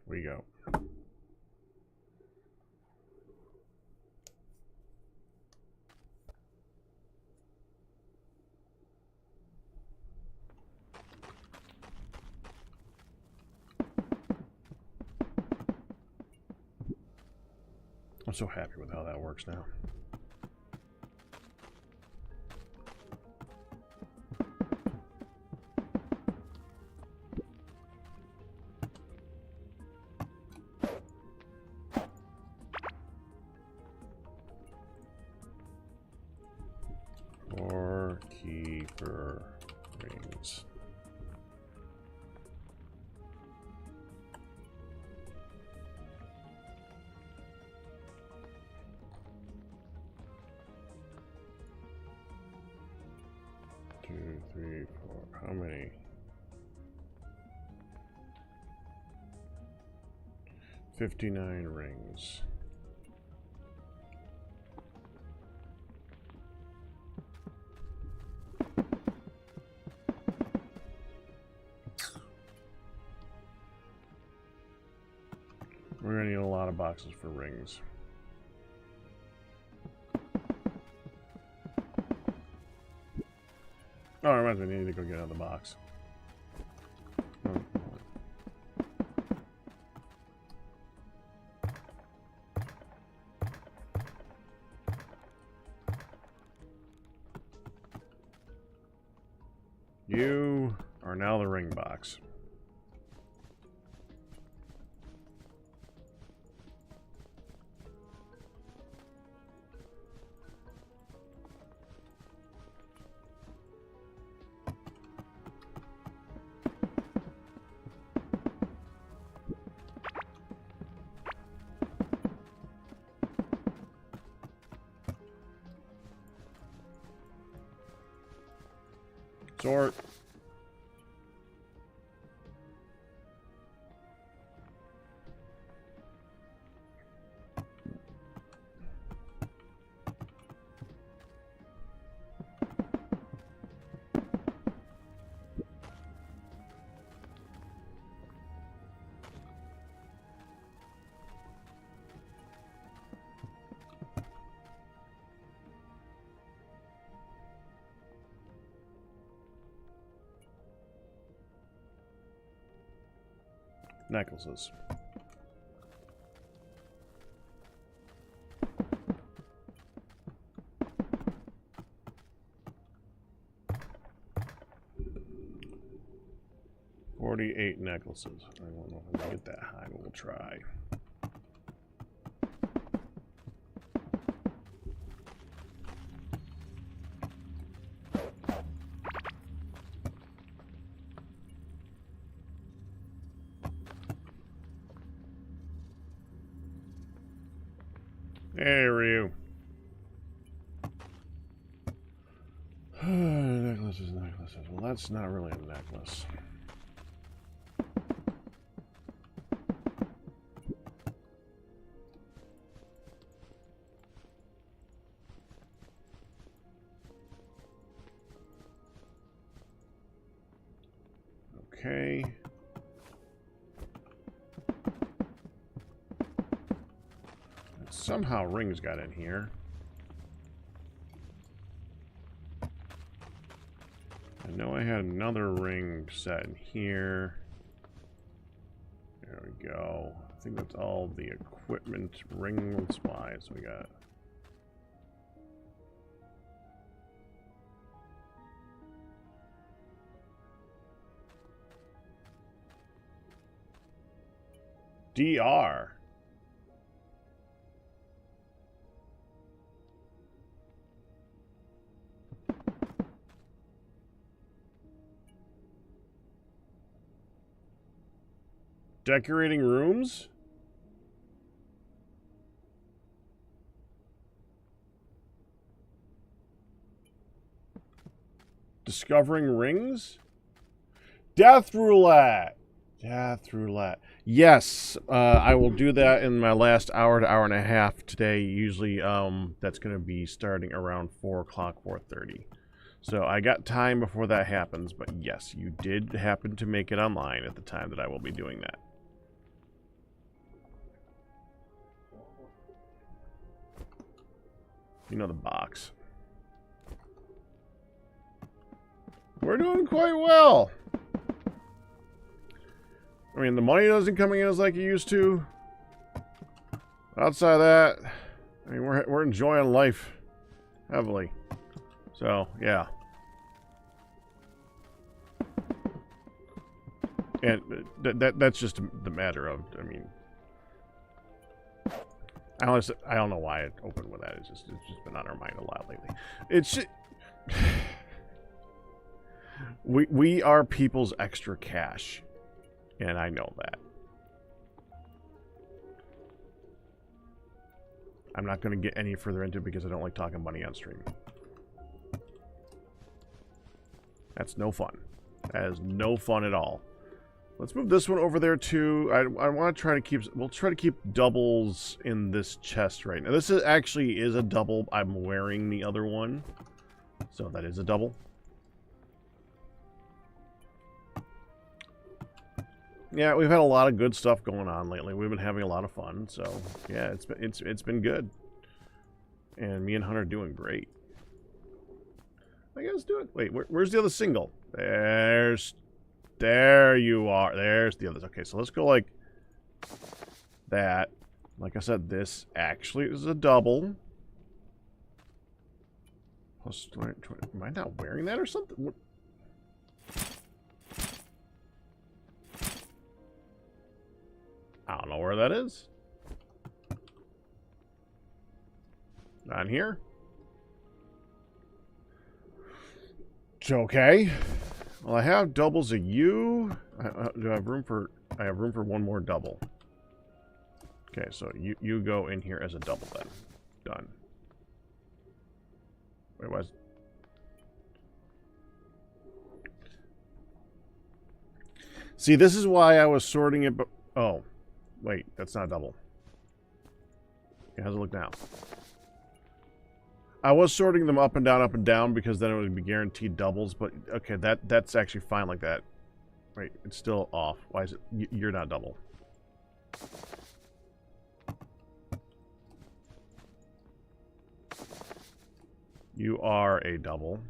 We go. I'm so happy with how that works now. Or keeper rings. Two, three, four. How many? 59 rings. We're gonna need a lot of boxes for rings. Oh, it reminds me, I need to go get out of the box. Oh. You are now the ring box. Sort. Necklaces. $48 necklaces. I don't know if I can get that high, but we'll try. Hey, Ryu. Necklaces, necklaces. Well, that's not really a necklace. Okay. Somehow rings got in here. I know I had another ring set in here. There we go. I think that's all the equipment, ring and supplies we got. DR. Decorating rooms? Discovering rings? Death Roulette! Death Roulette. Yes, I will do that in my last hour to hour and a half today. Usually that's going to be starting around 4 o'clock, 4:30. So I got time before that happens, but yes, you did happen to make it online at the time that I will be doing that. You know the box. We're doing quite well. I mean, the money doesn't come in as like it used to. Outside of that, I mean, we're enjoying life heavily. So, yeah. And that's just the matter of, I mean, I don't know why it opened with that. It's just been on our mind a lot lately. It's we are people's extra cash, and I know that. I'm not going to get any further into it because I don't like talking money on stream. That's no fun. That is no fun at all. Let's move this one over there too. I want to try to keep. We'll try to keep doubles in this chest right now. This actually is a double. I'm wearing the other one, so that is a double. Yeah, we've had a lot of good stuff going on lately. We've been having a lot of fun, so yeah, it's been good. And me and Hunter are doing great. I guess do it. Wait, where's the other single? There you are. There's the others. Okay, so let's go like that. Like I said, this actually is a double. Plus 20, am I not wearing that or something? What? I don't know where that is. Not here. It's okay. Well, I have doubles of you. Do I have room for? I have room for one more double. Okay, so you go in here as a double then. Done. Wait, was? See, this is why I was sorting it. But oh, wait, that's not a double. Okay, how's it look now? I was sorting them up and down because then it would be guaranteed doubles, but okay, that's actually fine like that. Wait, it's still off. Why is it? You're not double. You are a double.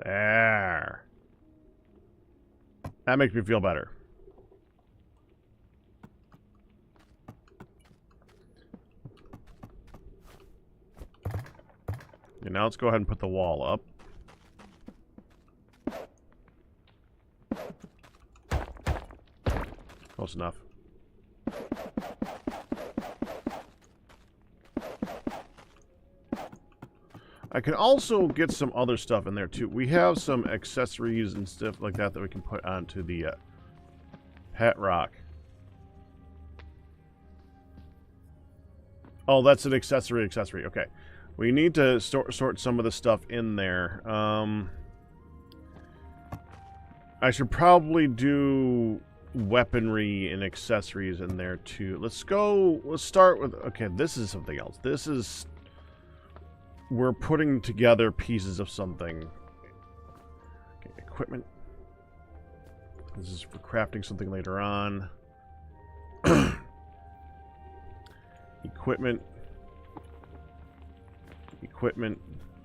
There. That makes me feel better. Okay, now let's go ahead and put the wall up. Close enough. I can also get some other stuff in there too. We have some accessories and stuff like that that we can put onto the pet rock. Oh, that's an accessory. Okay. We need to sort some of the stuff in there. I should probably do weaponry and accessories in there too. Let's start with, okay, this is something else. This is, we're putting together pieces of something. Okay, equipment. This is for crafting something later on. Equipment.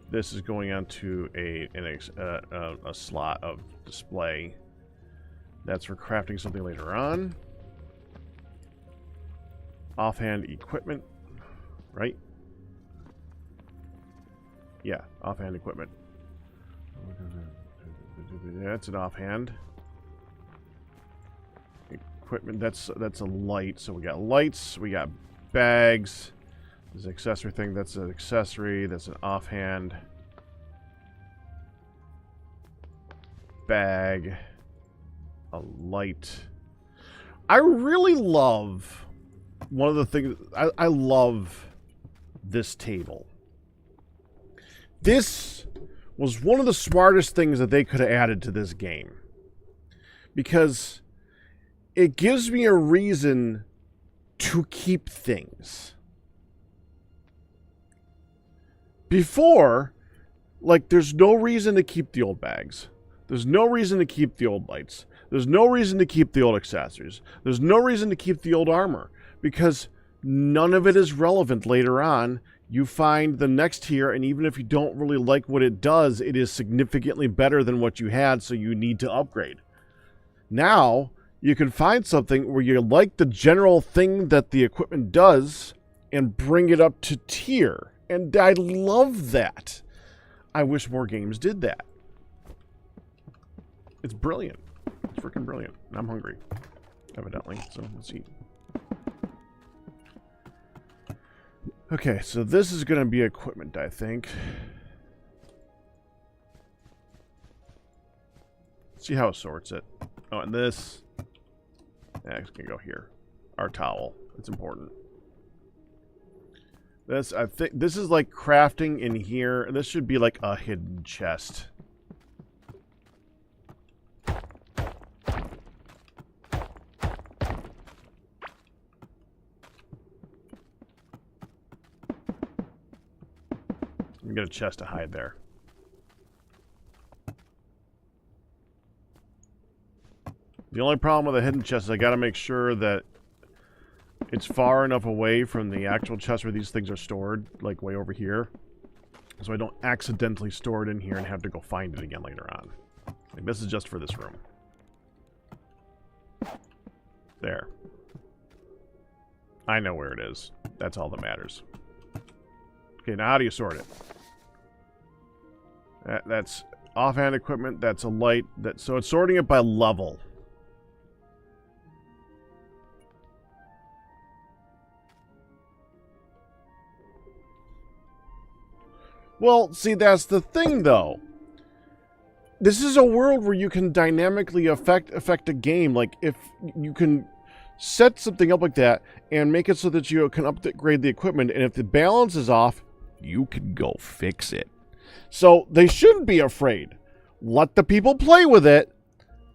This is going onto a slot of display. That's for crafting something later on. Offhand equipment, right? Yeah, offhand equipment. That's an offhand. Equipment, that's a light. So we got lights, we got bags. This accessory thing, that's an accessory, that's an offhand. Bag. A light. I really love one of the things, I love this table. This was one of the smartest things that they could have added to this game. Because it gives me a reason to keep things. Before, like, there's no reason to keep the old bags. There's no reason to keep the old lights. There's no reason to keep the old accessories. There's no reason to keep the old armor, because none of it is relevant later on. You find the next tier, and even if you don't really like what it does, it is significantly better than what you had, so you need to upgrade. Now, you can find something where you like the general thing that the equipment does and bring it up to tier. And I love that. I wish more games did that. It's brilliant. It's freaking brilliant. And I'm hungry, evidently, so let's eat. Okay, so this is going to be equipment, I think. See how it sorts it. Oh, and this. Yeah, it's going to go here. Our towel. It's important. This, I think, this is like crafting in here. This should be like a hidden chest. You get a chest to hide there. The only problem with a hidden chest is I gotta make sure that it's far enough away from the actual chest where these things are stored, like way over here, so I don't accidentally store it in here and have to go find it again later on. Like, this is just for this room. There. I know where it is. That's all that matters. Okay, now how do you sort it? That's offhand equipment, that's a light, so it's sorting it by level. Well, see, that's the thing, though. This is a world where you can dynamically affect a game. Like, if you can set something up like that and make it so that you can upgrade the equipment, and if the balance is off, you can go fix it. So they shouldn't be afraid. Let the people play with it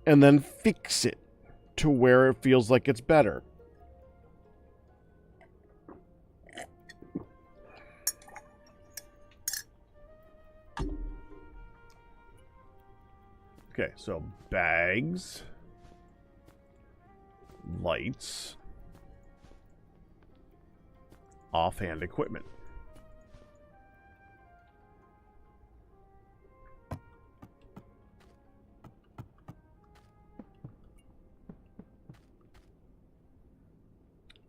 and then fix it to where it feels like it's better. Okay, so bags, lights, offhand equipment.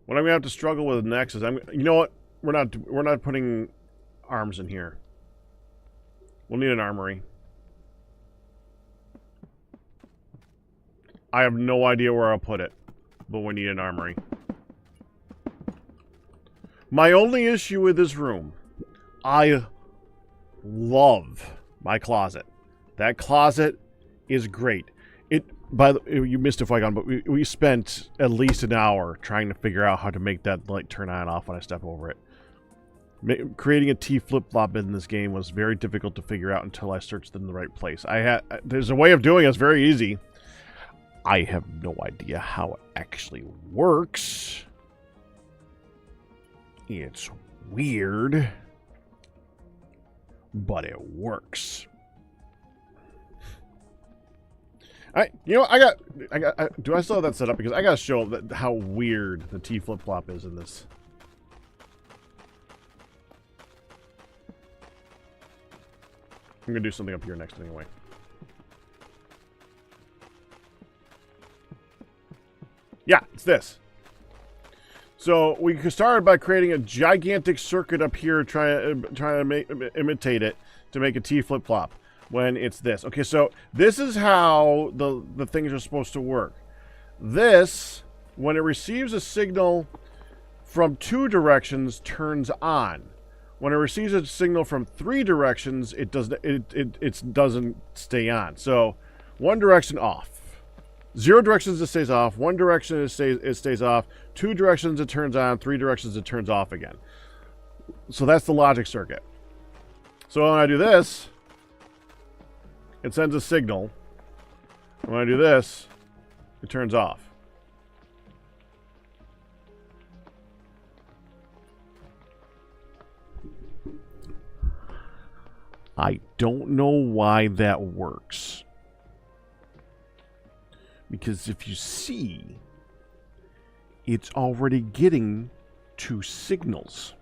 What I'm gonna have to struggle with next is you know what? We're not putting arms in here. We'll need an armory. I have no idea where I'll put it, but we need an armory. My only issue with this room, I love my closet. That closet is great. You missed it, Flygon, but we spent at least an hour trying to figure out how to make that light turn on and off when I step over it. Creating a T flip-flop in this game was very difficult to figure out until I searched in the right place. There's a way of doing it. It's very easy. I have no idea how it actually works. It's weird, but it works. Do I still have that set up? Because I gotta show how weird the T flip-flop is in this. I'm gonna do something up here next anyway. Yeah, it's this. So we started by creating a gigantic circuit up here, trying to imitate it to make a T flip-flop. When it's this. Okay, so this is how the things are supposed to work. This, when it receives a signal from 2 directions, turns on. When it receives a signal from 3 directions, it doesn't stay on. So 1 direction off. 0 directions it stays off. 1 direction it stays off. 2 directions it turns on. 3 directions it turns off again. So that's the logic circuit. So when I do this, it sends a signal. When I do this, it turns off. I don't know why that works. Because if you see, it's already getting 2 signals.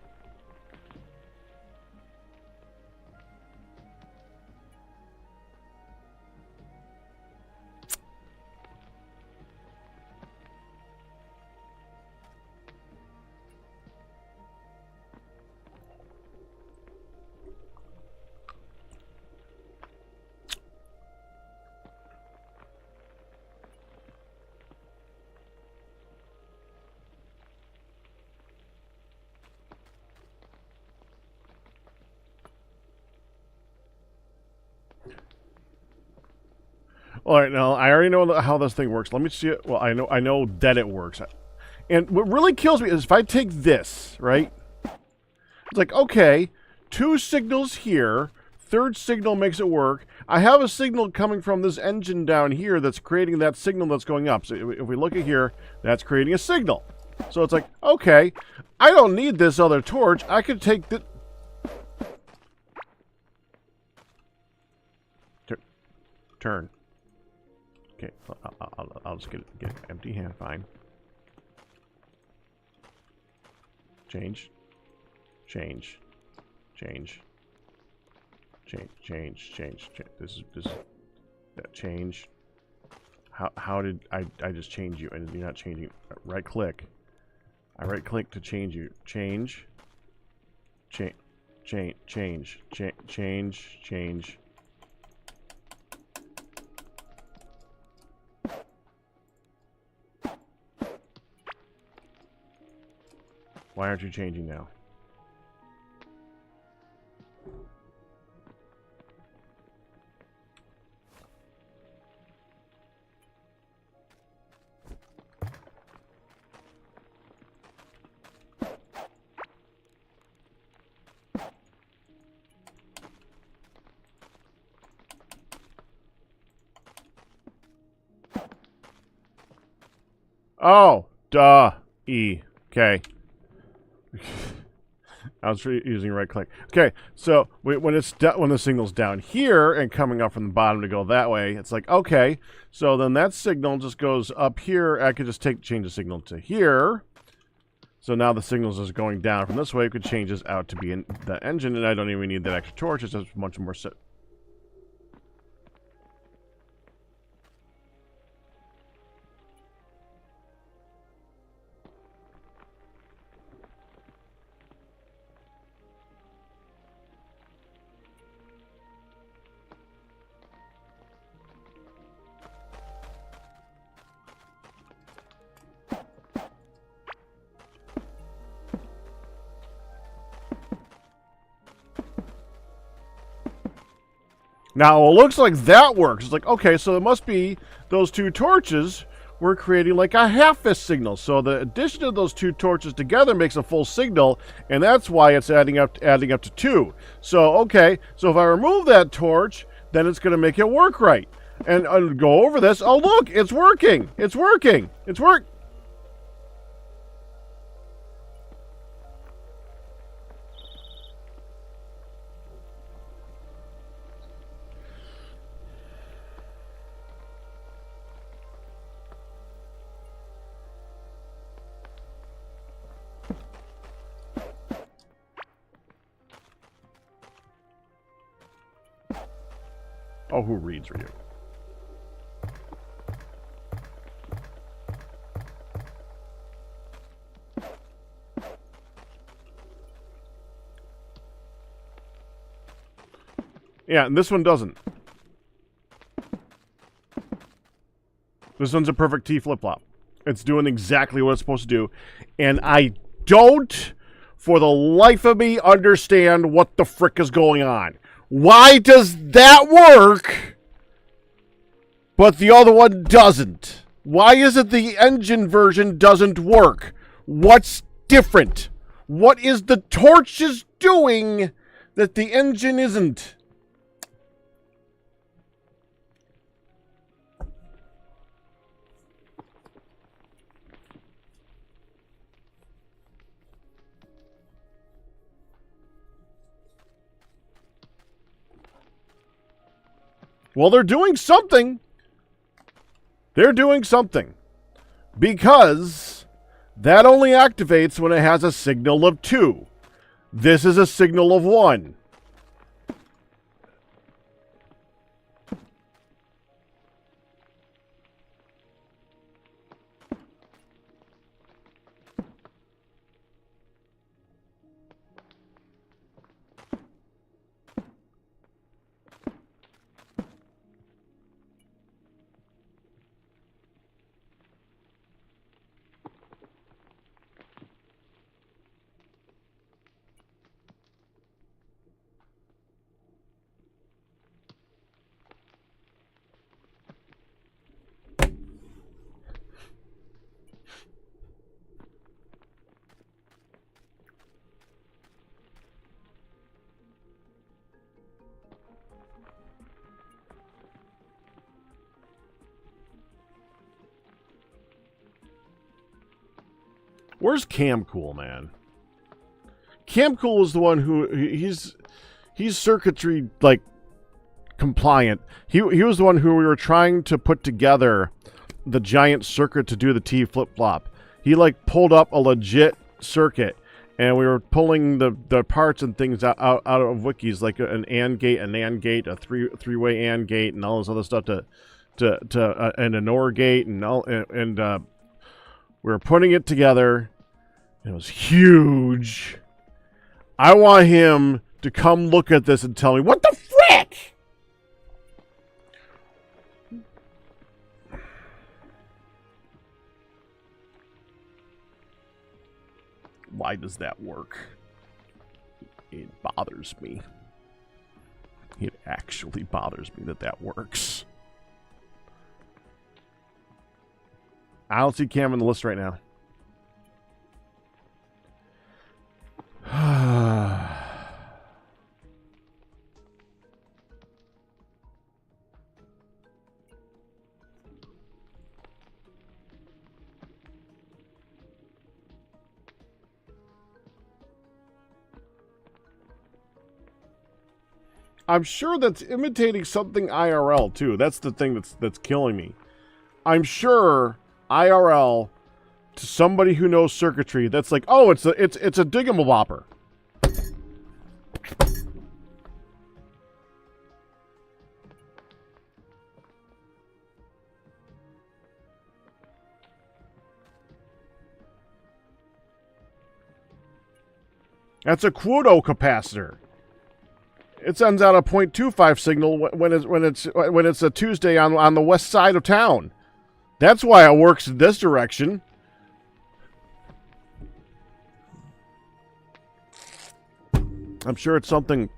All right, now I already know how this thing works. Let me see it. Well, I know that it works. And what really kills me is if I take this, right? It's like, okay, 2 signals here. 3rd signal makes it work. I have a signal coming from this engine down here that's creating that signal that's going up. So if we look at here, that's creating a signal. So it's like, okay, I don't need this other torch. I could take the... Turn. Okay, I'll just get an empty hand, fine. Change. Change. Change. Change. Change. Change. This is that change. How did I just change you and you're not changing? Right click. I right click to change you. Change. Change. Change. Change. Change. Change. Why aren't you changing now? Oh, duh. E. Okay. I was using right click. Okay, so when the signal's down here and coming up from the bottom to go that way, it's like, okay, so then that signal just goes up here. I could just change the signal to here. So now the signal's just going down from this way. It could change this out to be in the engine, and I don't even need that extra torch. It's just much more set. Now, it looks like that works. It's like, okay, so it must be those 2 torches were creating like a half-fist signal. So the addition of those 2 torches together makes a full signal, and that's why it's adding up to 2. So, okay, so if I remove that torch, then it's going to make it work right. And I'll go over this. Oh, look, it's working. It's working. It's working. Oh, who reads for you? Yeah, and this one doesn't. This one's a perfect T flip-flop. It's doing exactly what it's supposed to do. And I don't, for the life of me, understand what the frick is going on. Why does that work, but the other one doesn't? Why is it the engine version doesn't work? What's different? What is the torches doing that the engine isn't? Well, they're doing something. They're doing something. Because that only activates when it has a signal of 2. This is a signal of 1. Where's Camcool, man? Camcool was the one who he's circuitry like compliant. He was the one who we were trying to put together the giant circuit to do the T flip-flop. He like pulled up a legit circuit, and we were pulling the parts and things out of wikis, like an AND gate, an NAND gate, a three-way AND gate, and all this other stuff and an OR gate and all and we were putting it together. It was huge. I want him to come look at this and tell me, what the frick? Why does that work? It bothers me. It actually bothers me that works. I don't see Cam on the list right now. I'm sure that's imitating something IRL too. That's the thing that's killing me. I'm sure IRL to somebody who knows circuitry, that's like, oh, it's a digamabopper. That's a Quoto capacitor. It sends out a 0.25 signal when it's a Tuesday on the west side of town. That's why it works in this direction. I'm sure it's something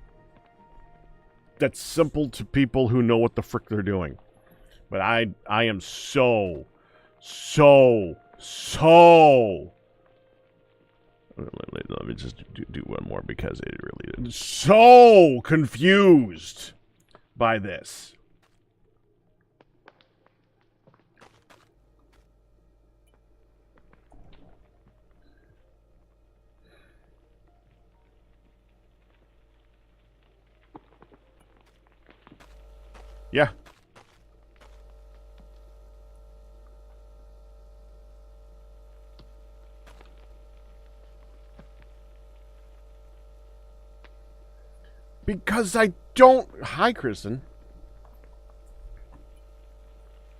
that's simple to people who know what the frick they're doing. But I am so let me just do one more because it really is so confused by this. Yeah. Because I don't... Hi, Kristen.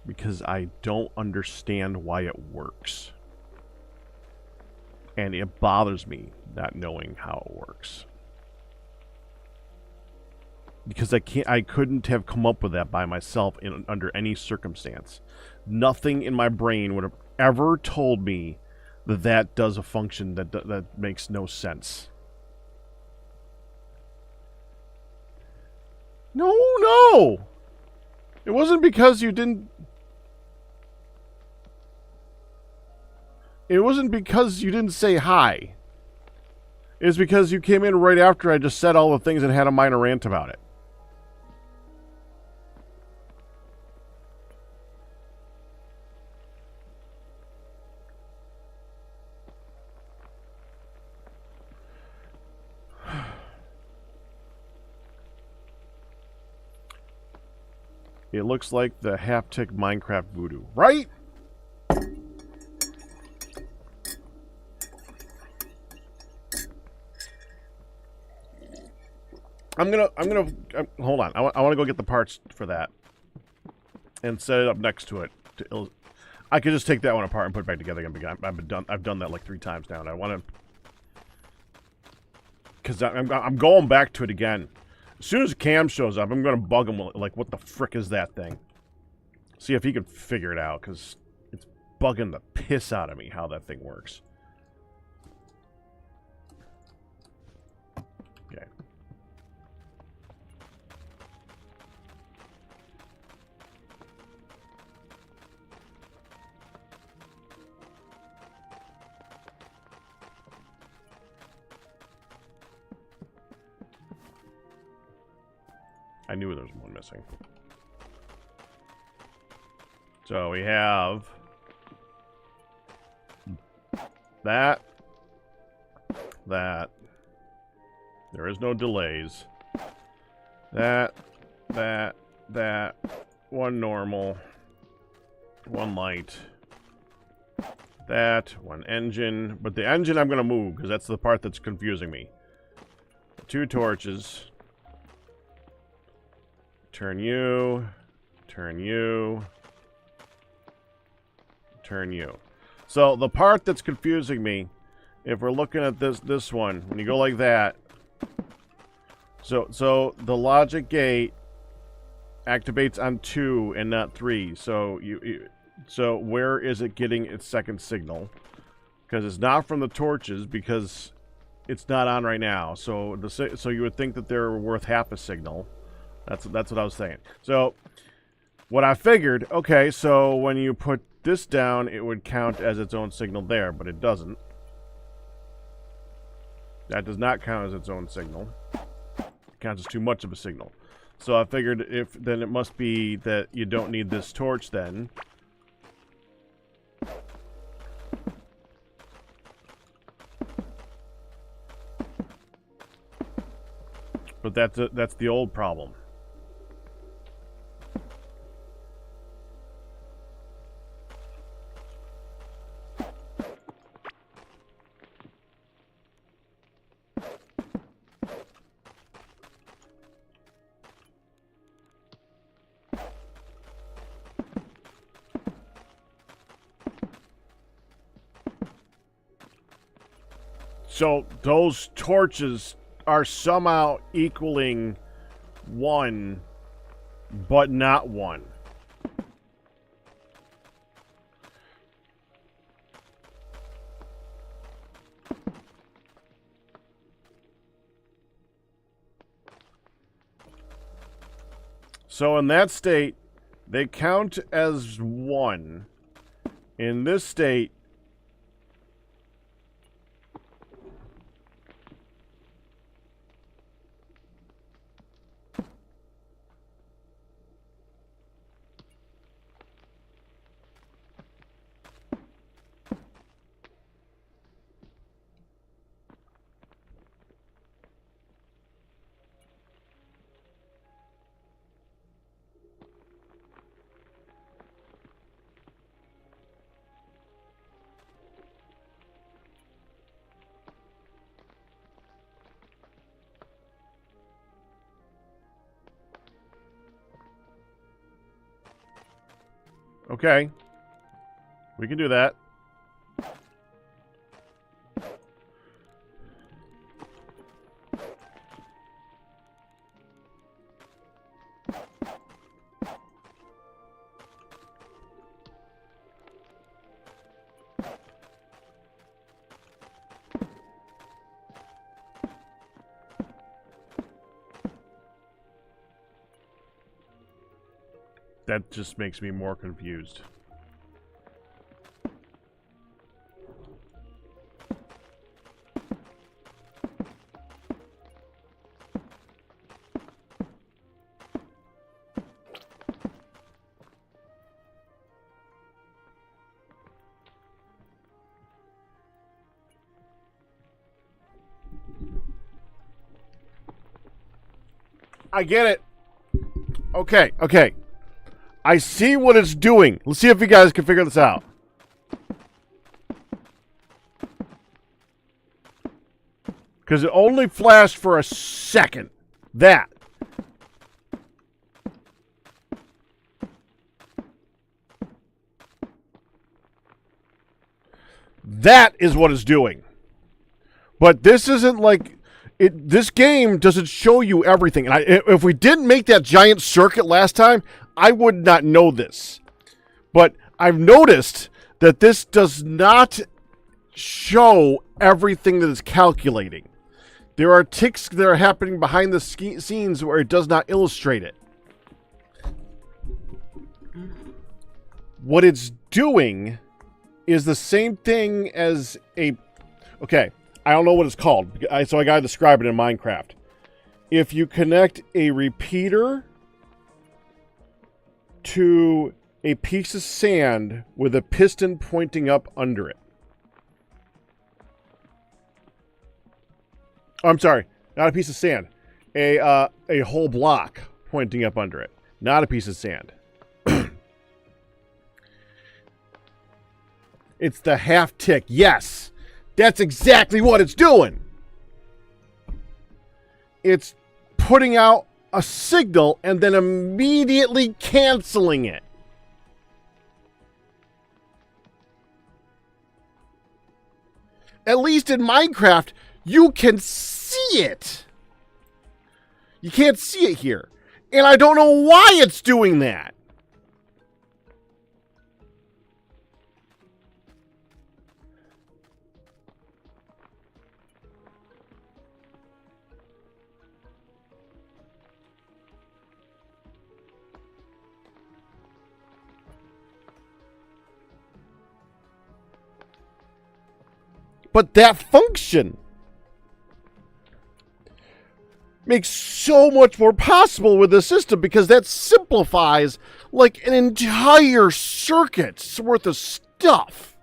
Because I don't understand why it works. And it bothers me not knowing how it works. Because I couldn't have come up with that by myself under any circumstance. Nothing in my brain would have ever told me that does a function that makes no sense. No! It wasn't because you didn't... It wasn't because you didn't say hi. It was because you came in right after I just said all the things and had a minor rant about it. It looks like the haptic Minecraft voodoo, right? I'm gonna hold on. I want to go get the parts for that and set it up next to it. I could just take that one apart and put it back together again. I've done that like 3 times now, and I want to, because I'm going back to it again. As soon as Cam shows up, I'm gonna bug him like, what the frick is that thing? See if he can figure it out, because it's bugging the piss out of me how that thing works. Okay. I knew there was one missing. So we have that. There is no delays. That. One normal. One light. That. One engine. But the engine I'm going to move, because that's the part that's confusing me. 2 torches. Turn you. Turn you. Turn you. So the part that's confusing me, if we're looking at this one, when you go like that, so the logic gate activates on 2 and not 3. So so where is it getting its second signal? Because it's not from the torches, because it's not on right now. So you would think that they're worth half a signal. That's what I was saying. So what I figured, okay, so when you put this down, it would count as its own signal there, but it doesn't. That does not count as its own signal. It counts as too much of a signal. So I figured then it must be that you don't need this torch then. But that's the old problem. So those torches are somehow equaling 1, but not 1. So in that state, they count as 1. In this state, okay, we can do that. That just makes me more confused. I get it. Okay, okay. I see what it's doing. Let's see if you guys can figure this out. Because it only flashed for a second. That. That is what it's doing. But this isn't like... This game doesn't show you everything. And if we didn't make that giant circuit last time, I would not know this. But I've noticed that this does not show everything that it's calculating. There are ticks that are happening behind the scenes where it does not illustrate it. What it's doing is the same thing as a... Okay, I don't know what it's called, so I gotta describe it in Minecraft. If you connect a repeater to a piece of sand with a piston pointing up under it. Oh, I'm sorry, not a piece of sand. A whole block pointing up under it. Not a piece of sand. It's the half tick. Yes, that's exactly what it's doing. It's putting out a signal and then immediately canceling it. At least in Minecraft, you can see it. You can't see it here. And I don't know why it's doing that. But that function makes so much more possible with the system because that simplifies like an entire circuit's worth of stuff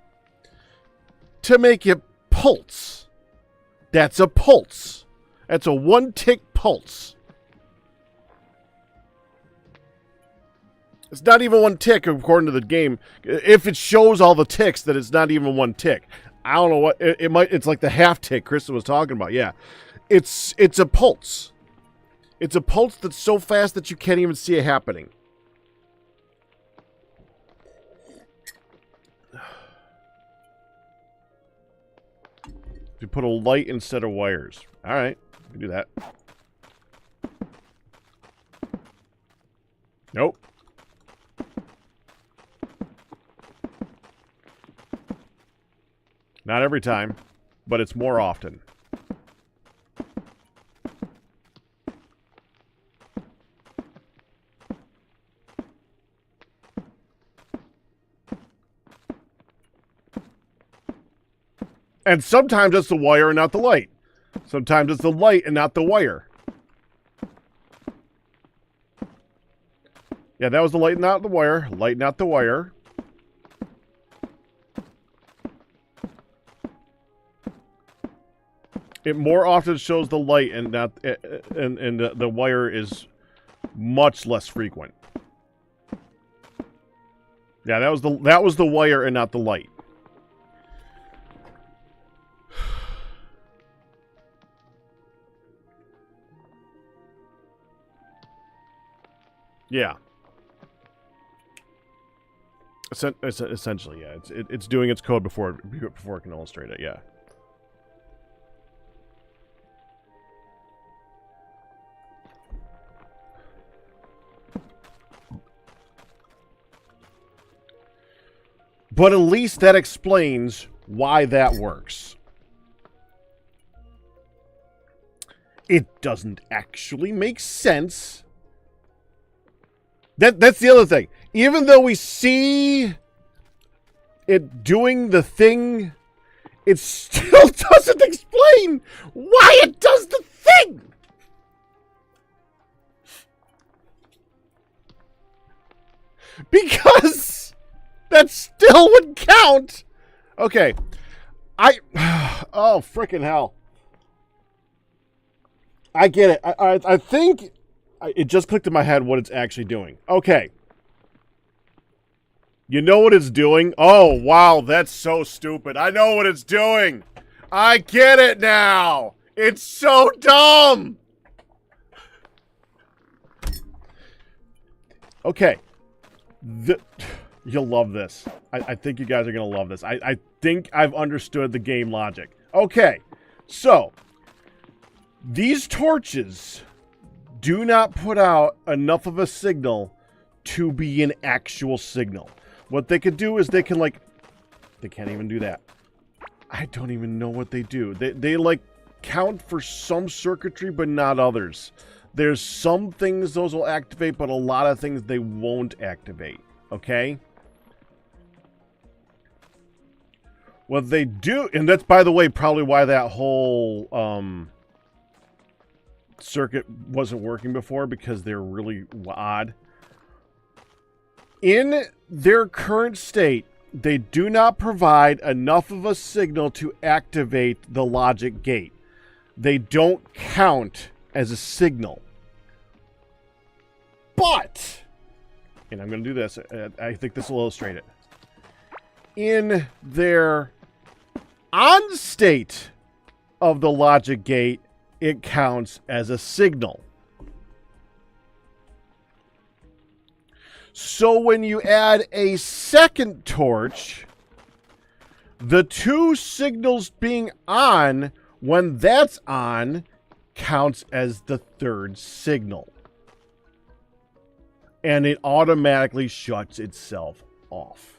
to make it pulse. That's a pulse. That's a one-tick pulse. It's not even one tick according to the game. If it shows all the ticks, that it's not even one tick. I don't know what it might. It's like the half tick Kristen was talking about. Yeah, it's a pulse. It's a pulse that's so fast that you can't even see it happening. You put a light instead of wires. All right, we can do that. Nope. Not every time, but it's more often. And sometimes it's the wire and not the light. Sometimes it's the light and not the wire. Yeah, that was the light, not the wire. Light, not the wire. It more often shows the light and not, and the wire is much less frequent. Yeah, that was the wire and not the light. Yeah. Essentially, yeah. It's doing its code before it can illustrate it. Yeah. But at least that explains why that works. It doesn't actually make sense. That's the other thing. Even though we see it doing the thing, it still doesn't explain why it does the thing. Because that still would count. Okay. Oh, freaking hell. I get it. I think it just clicked in my head what it's actually doing. Okay. You know what it's doing? Oh, wow, that's so stupid. I know what it's doing. I get it now. It's so dumb. Okay. You'll love this. I think you guys are going to love this. I think I've understood the game logic. Okay. So, these torches do not put out enough of a signal to be an actual signal. What they could do is they can, like... They can't even do that. I don't even know what they do. They like, count for some circuitry, but not others. There's some things those will activate, but a lot of things they won't activate. Okay? What they do... And that's, by the way, probably why that whole... circuit wasn't working before, because they're really odd. In their current state, they do not provide enough of a signal to activate the logic gate. They don't count as a signal. But, and I'm going to do this, I think this will illustrate it. In their on state of the logic gate, it counts as a signal. So when you add a second torch, the two signals being on, when that's on, counts as the third signal. And it automatically shuts itself off.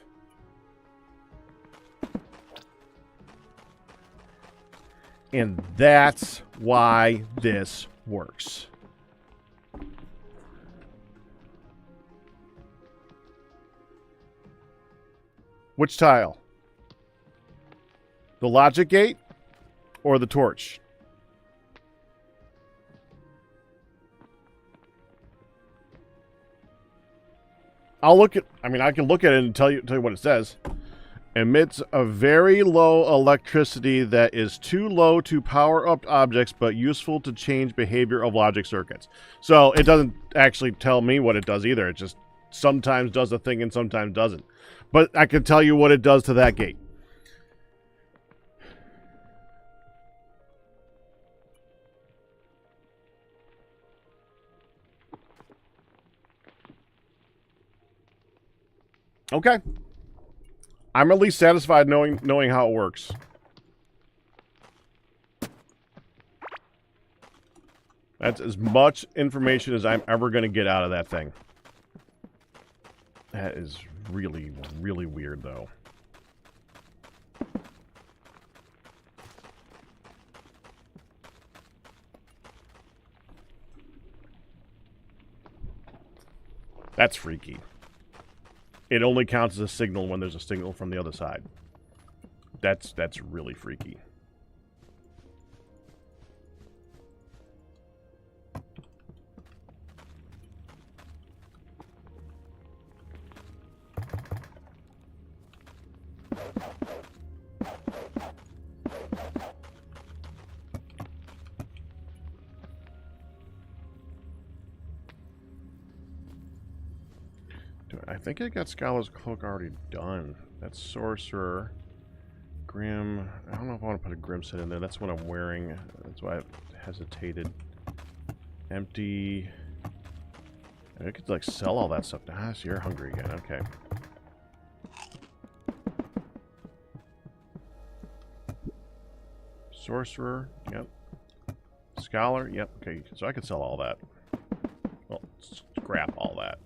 And that's why this works. Which tile? The logic gate or the torch? I can look at it and tell you what it says. Emits a very low electricity that is too low to power up objects, but useful to change behavior of logic circuits. So it doesn't actually tell me what it does either. It just sometimes does a thing and sometimes doesn't. But I can tell you what it does to that gate. Okay. I'm at least satisfied knowing how it works. That's as much information as I'm ever going to get out of that thing. That is really, really weird, though. That's freaky. It only counts as a signal when there's a signal from the other side. That's really freaky. I think I got Scholar's Cloak already done. That's Sorcerer. Grim. I don't know if I want to put a Grim set in there. That's what I'm wearing. That's why I hesitated. Empty. I could, like, sell all that stuff. Ah, so you're hungry again. Okay. Sorcerer. Yep. Scholar. Yep. Okay. So I could sell all that. Well, scrap all that.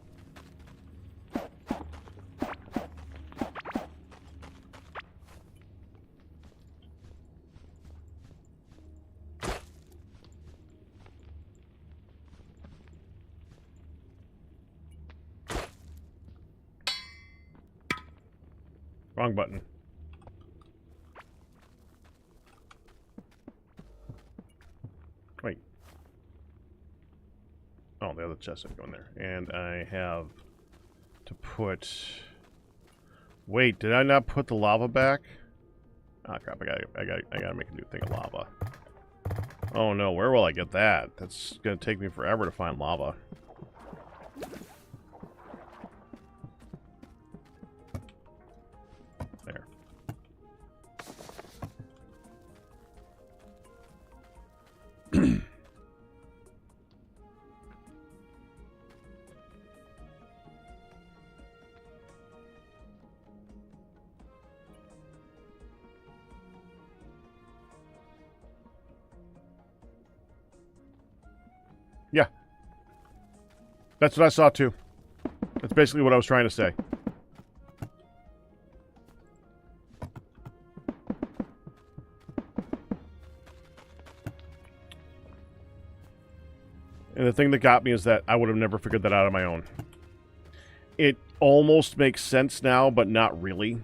Wrong button. Wait. Oh, the other chest is going there. And I have to put... Wait, did I not put the lava back? Ah, crap, I gotta make a new thing of lava. Oh no, where will I get that? That's gonna take me forever to find lava. Yeah. That's what I saw, too. That's basically what I was trying to say. And the thing that got me is that I would have never figured that out on my own. It almost makes sense now, but not really.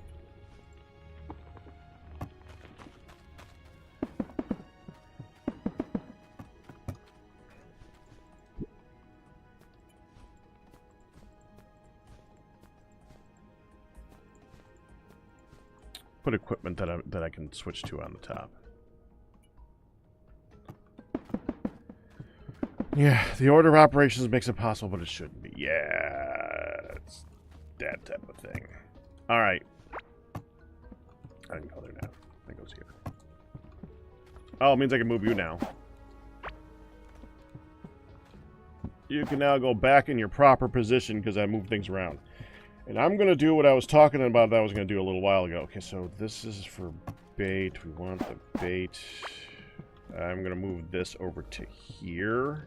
Put equipment that I can switch to on the top. Yeah, the order of operations makes it possible, but it shouldn't be. Yeah, it's that type of thing. All right. I can go there now. That goes here. Oh, it means I can move you now. You can now go back in your proper position because I moved things around. And I'm going to do what I was talking about that I was going to do a little while ago. Okay, so this is for bait. We want the bait. I'm going to move this over to here.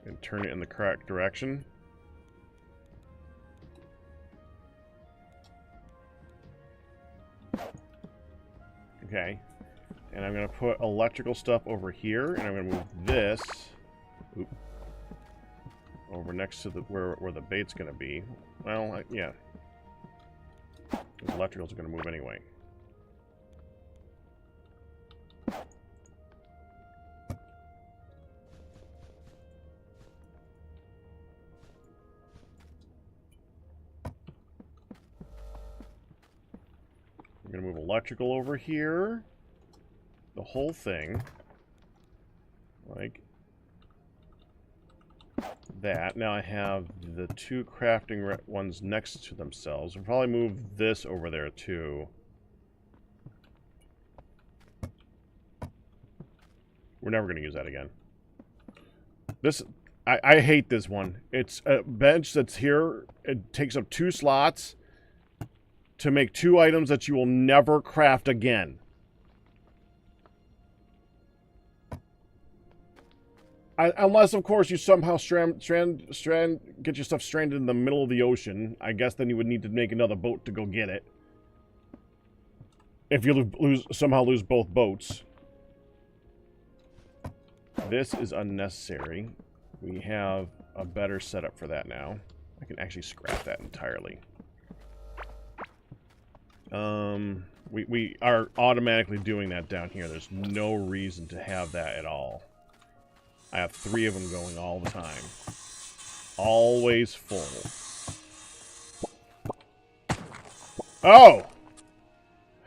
And turn it in the correct direction. Okay. And I'm going to put electrical stuff over here. And I'm going to move this over next to the where the bait's going to be. Well, yeah. Because electricals are going to move anyway. I'm going to move electrical over here. The whole thing. Like that. Now I have the two crafting ones next to themselves. I'll probably move this over there too. We're never going to use that again. This, I hate this one. It's a bench that's here. It takes up 2 slots to make 2 items that you will never craft again. Unless, of course, you somehow get your stuff stranded in the middle of the ocean. I guess then you would need to make another boat to go get it. If you somehow lose both boats. This is unnecessary. We have a better setup for that now. I can actually scrap that entirely. We are automatically doing that down here. There's no reason to have that at all. I have 3 of them going all the time. Always full. Oh!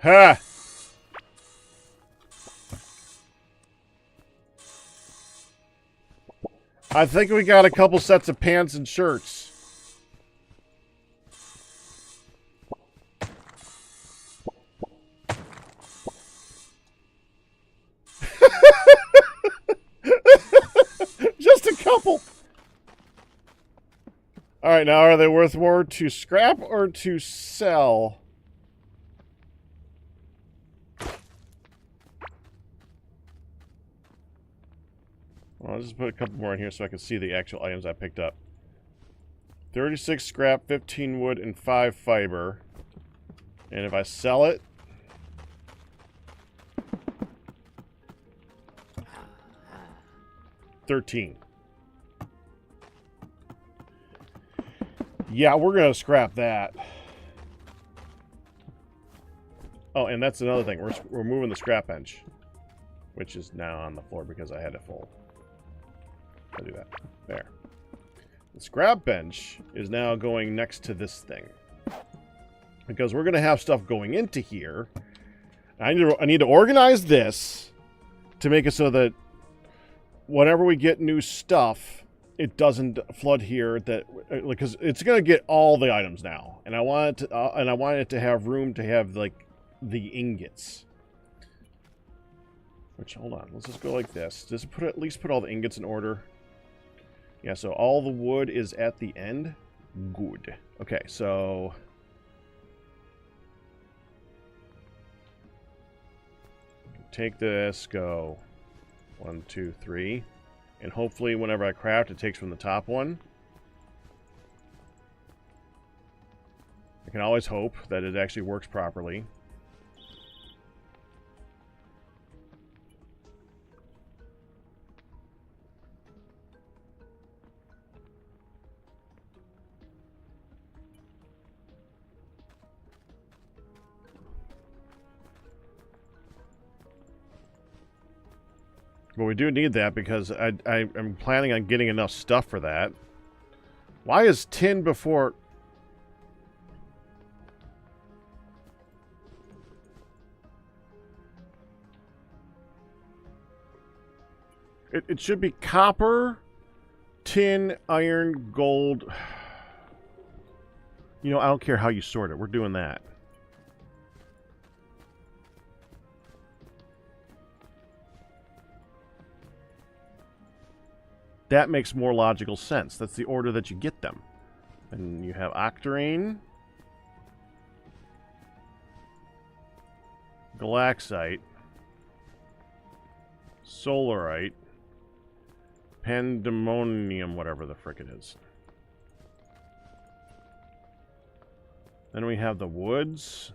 Ha! I think we got a couple sets of pants and shirts. Just a couple. Alright, now are they worth more to scrap or to sell? Well, I'll just put a couple more in here so I can see the actual items I picked up. 36 scrap, 15 wood, and 5 fiber. And if I sell it... $13. Yeah, we're going to scrap that. Oh, and that's another thing. We're moving the scrap bench. Which is now on the floor because I had it full. I'll do that. There. The scrap bench is now going next to this thing. Because we're going to have stuff going into here. I need to organize this to make it so that whenever we get new stuff, it doesn't flood here. Because it's going to get all the items now, and I want it to have room to have like the ingots. Which, hold on, let's just go like this. Just at least put all the ingots in order. Yeah, so all the wood is at the end. Good. Okay, so take this, go 1, 2, 3. And hopefully whenever I craft, it takes from the top one. I can always hope that it actually works properly. But we do need that because I'm planning on getting enough stuff for that. Why is tin before... It should be copper, tin, iron, gold. You know, I don't care how you sort it. We're doing that. That makes more logical sense. That's the order that you get them. And you have octarine, galaxite, solarite, pandemonium, whatever the frick it is. Then we have the woods.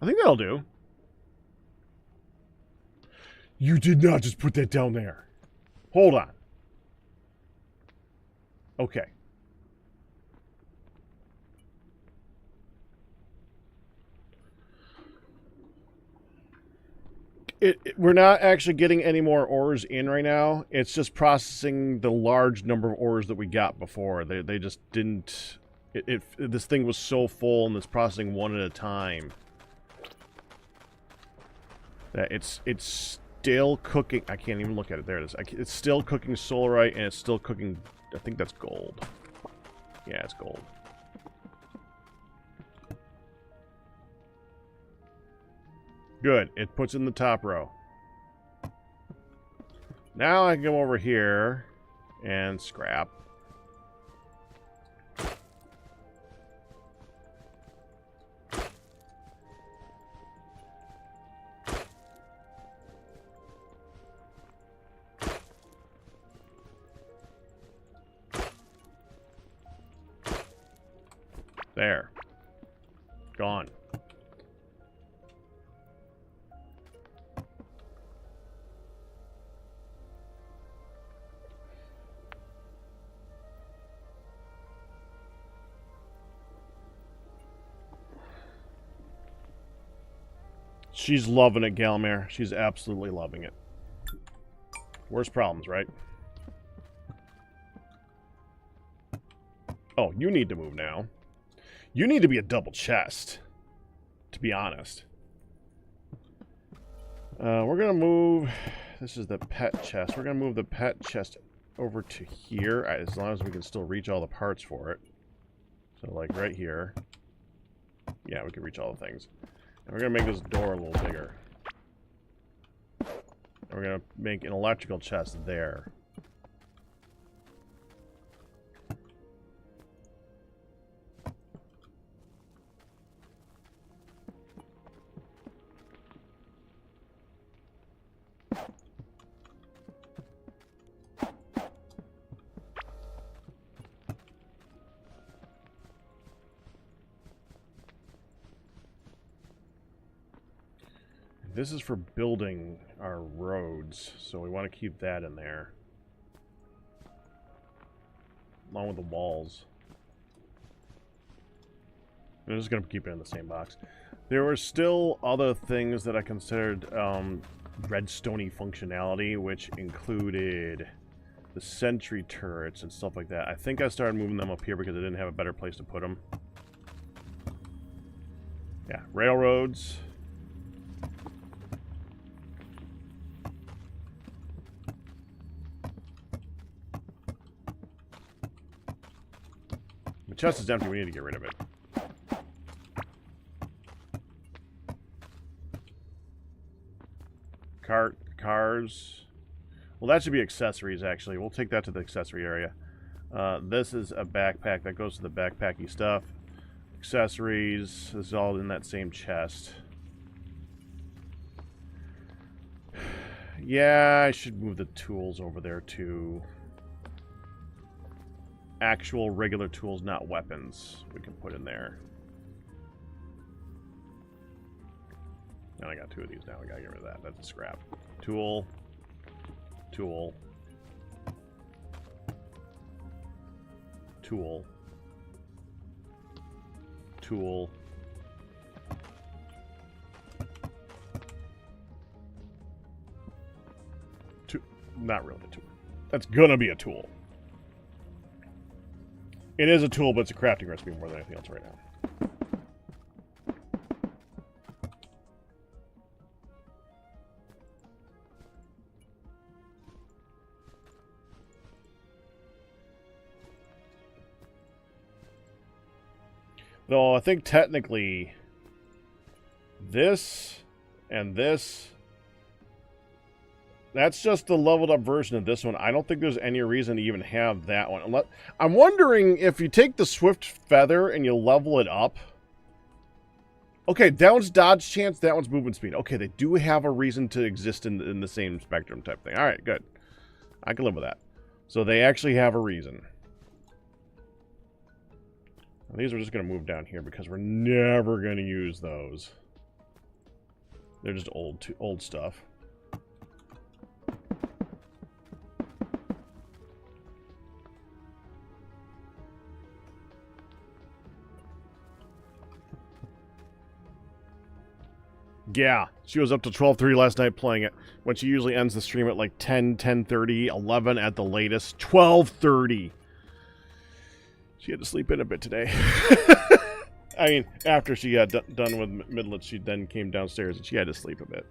I think that'll do. You did not just put that down there. Hold on. Okay. We're not actually getting any more ores in right now. It's just processing the large number of ores that we got before. They just didn't... this thing was so full and it's processing one at a time. That it's still cooking. I can't even look at it. There it is. It's still cooking solarite and it's still cooking... I think that's gold. Yeah, it's gold. Good. It puts in the top row. Now I can go over here and scrap. There. Gone. She's loving it, Galmare. She's absolutely loving it. Worst problems, right? Oh, you need to move now. You need to be a double chest, to be honest. We're going to move... This is the pet chest. We're going to move the pet chest over to here, as long as we can still reach all the parts for it. So, like, right here. Yeah, we can reach all the things. And we're going to make this door a little bigger. And we're going to make an electrical chest there. This is for building our roads, so we want to keep that in there. Along with the walls. I'm just going to keep it in the same box. There were still other things that I considered redstone-y functionality, which included the sentry turrets and stuff like that. I think I started moving them up here because I didn't have a better place to put them. Yeah, railroads. The chest is empty, we need to get rid of it. Cars. Well, that should be accessories, actually. We'll take that to the accessory area. This is a backpack. That goes to the backpacky stuff. Accessories. This is all in that same chest. Yeah, I should move the tools over there, too. Actual regular tools, not weapons, we can put in there. And I got 2 of these now. I gotta get rid of that. That's a scrap. Tool. Tool. Tool. Tool. Not really a tool. That's gonna be a tool. It is a tool, but it's a crafting recipe more than anything else right now. Though I think technically this and this, that's just the leveled up version of this one. I don't think there's any reason to even have that one. I'm wondering if you take the Swift Feather and you level it up. Okay, that one's dodge chance, that one's movement speed. Okay, they do have a reason to exist in the same spectrum type thing. All right, good. I can live with that. So they actually have a reason. Now, these are just going to move down here because we're never going to use those. They're just old stuff. Yeah, she was up till 12:30 last night playing it, when she usually ends the stream at like 10, 10:30, 11 at the latest. 12:30. She had to sleep in a bit today. I mean, after she got done with Midlet, she then came downstairs and she had to sleep a bit.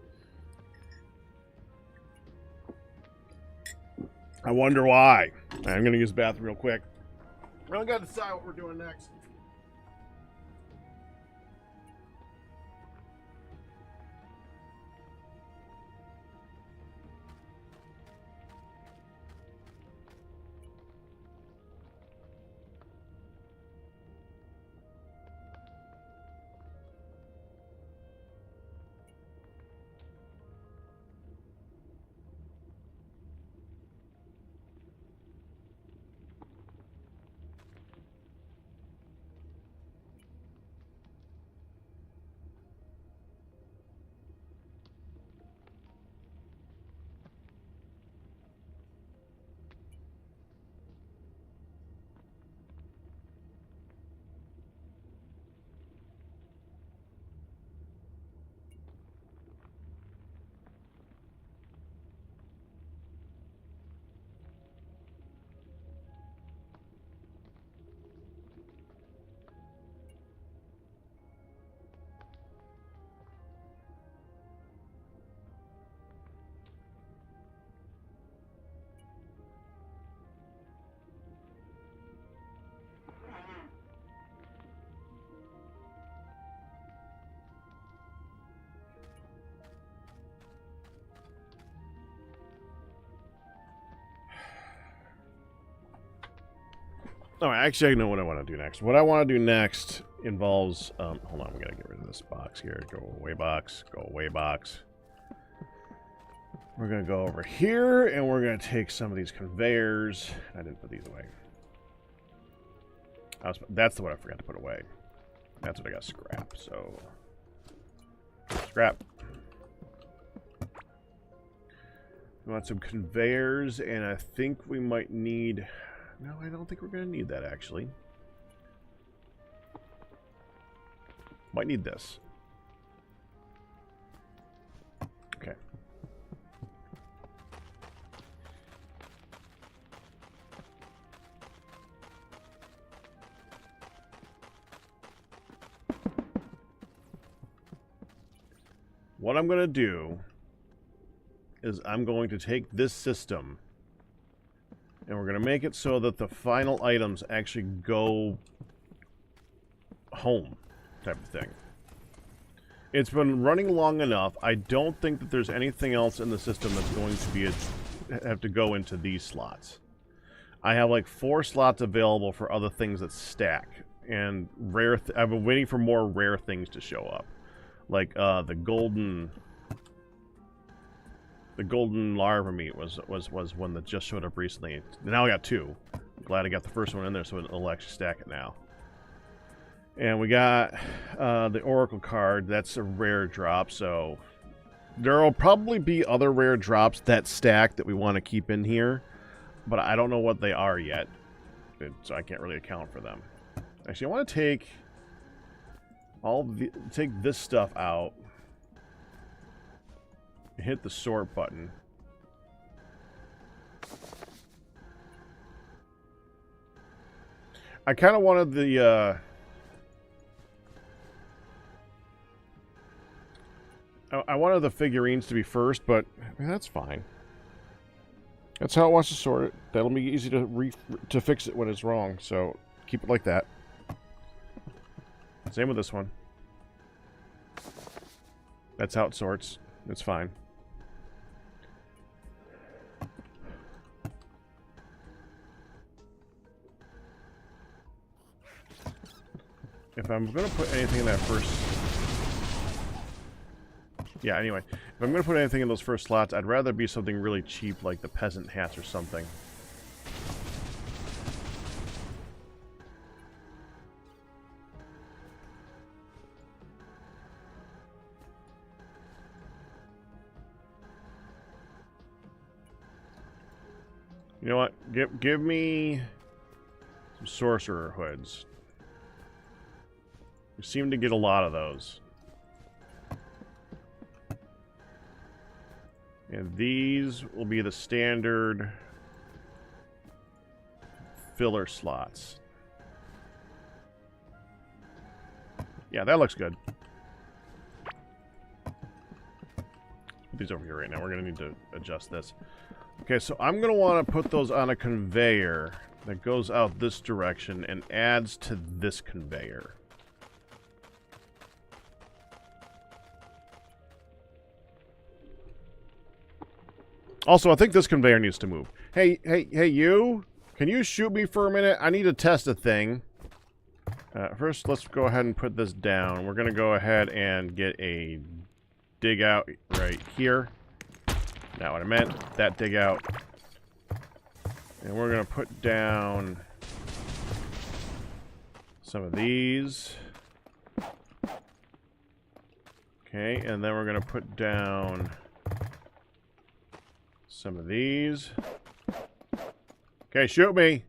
I wonder why. I'm going to use the bathroom real quick. We only got to decide what we're doing next. Oh, actually, I know what I want to do next. What I want to do next involves... hold on, we got to get rid of this box here. Go away, box. Go away, box. We're going to go over here, and we're going to take some of these conveyors. I didn't put these away. That's the one I forgot to put away. That's what I got scrap, so... Scrap. We want some conveyors, and I think we might need... No, I don't think we're going to need that, actually. Might need this. Okay. What I'm going to do is I'm going to take this system and we're going to make it so that the final items actually go home, type of thing. It's been running long enough. I don't think that there's anything else in the system that's going to be have to go into these slots. I have like 4 slots available for other things that stack. And rare... I've been waiting for more rare things to show up. Like, the golden larva meat was one that just showed up recently. Now I got 2. I'm glad I got the first one in there so it'll actually stack it now. And we got the Oracle card. That's a rare drop, so there will probably be other rare drops that stack that we want to keep in here, but I don't know what they are yet, so I can't really account for them. Actually, I want to take take this stuff out. Hit the sort button. I kind of wanted the I wanted the figurines to be first, but I mean, that's fine. That's how it wants to sort it. That'll be easy to fix it when it's wrong, so keep it like that. Same with this one. That's how it sorts. It's fine. If I'm going to put anything in that first... Yeah, anyway. If I'm going to put anything in those first slots, I'd rather be something really cheap like the peasant hats or something. You know what? Give me some sorcerer hoods. We seem to get a lot of those. And these will be the standard filler slots. Yeah, that looks good. Put these over here right now. We're going to need to adjust this. Okay, so I'm going to want to put those on a conveyor that goes out this direction and adds to this conveyor. Also, I think this conveyor needs to move. Hey, you! Can you shoot me for a minute? I need to test a thing. First, let's go ahead and put this down. We're going to go ahead and get a dig out right here. Not what I meant. That dig out. And we're going to put down some of these. Okay, and then we're going to put down some of these. Okay, shoot me.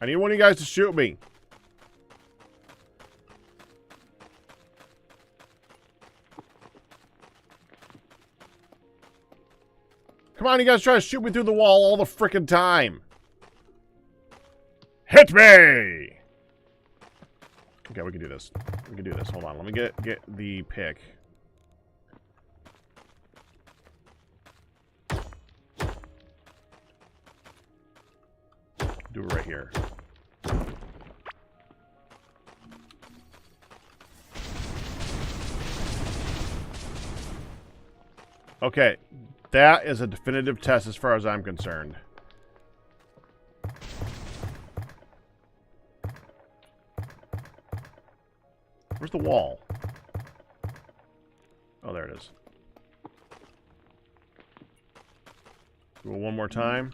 I need one of you guys to shoot me. Come on, you guys try to shoot me through the wall all the frickin' time. Hit me! Okay, we can do this. We can do this. Hold on. Let me get the pick. Do it right here. Okay. That is a definitive test as far as I'm concerned. Where's the wall? Oh, there it is. Do it one more time.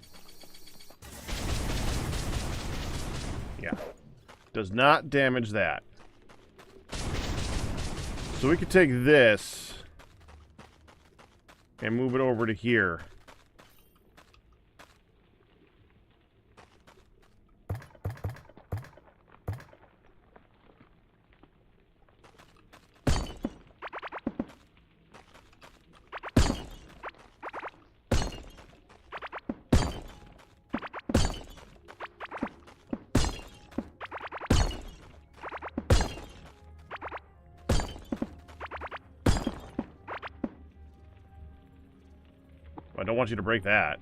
Yeah. Does not damage that. So we could take this and move it over to here. I don't want you to break that.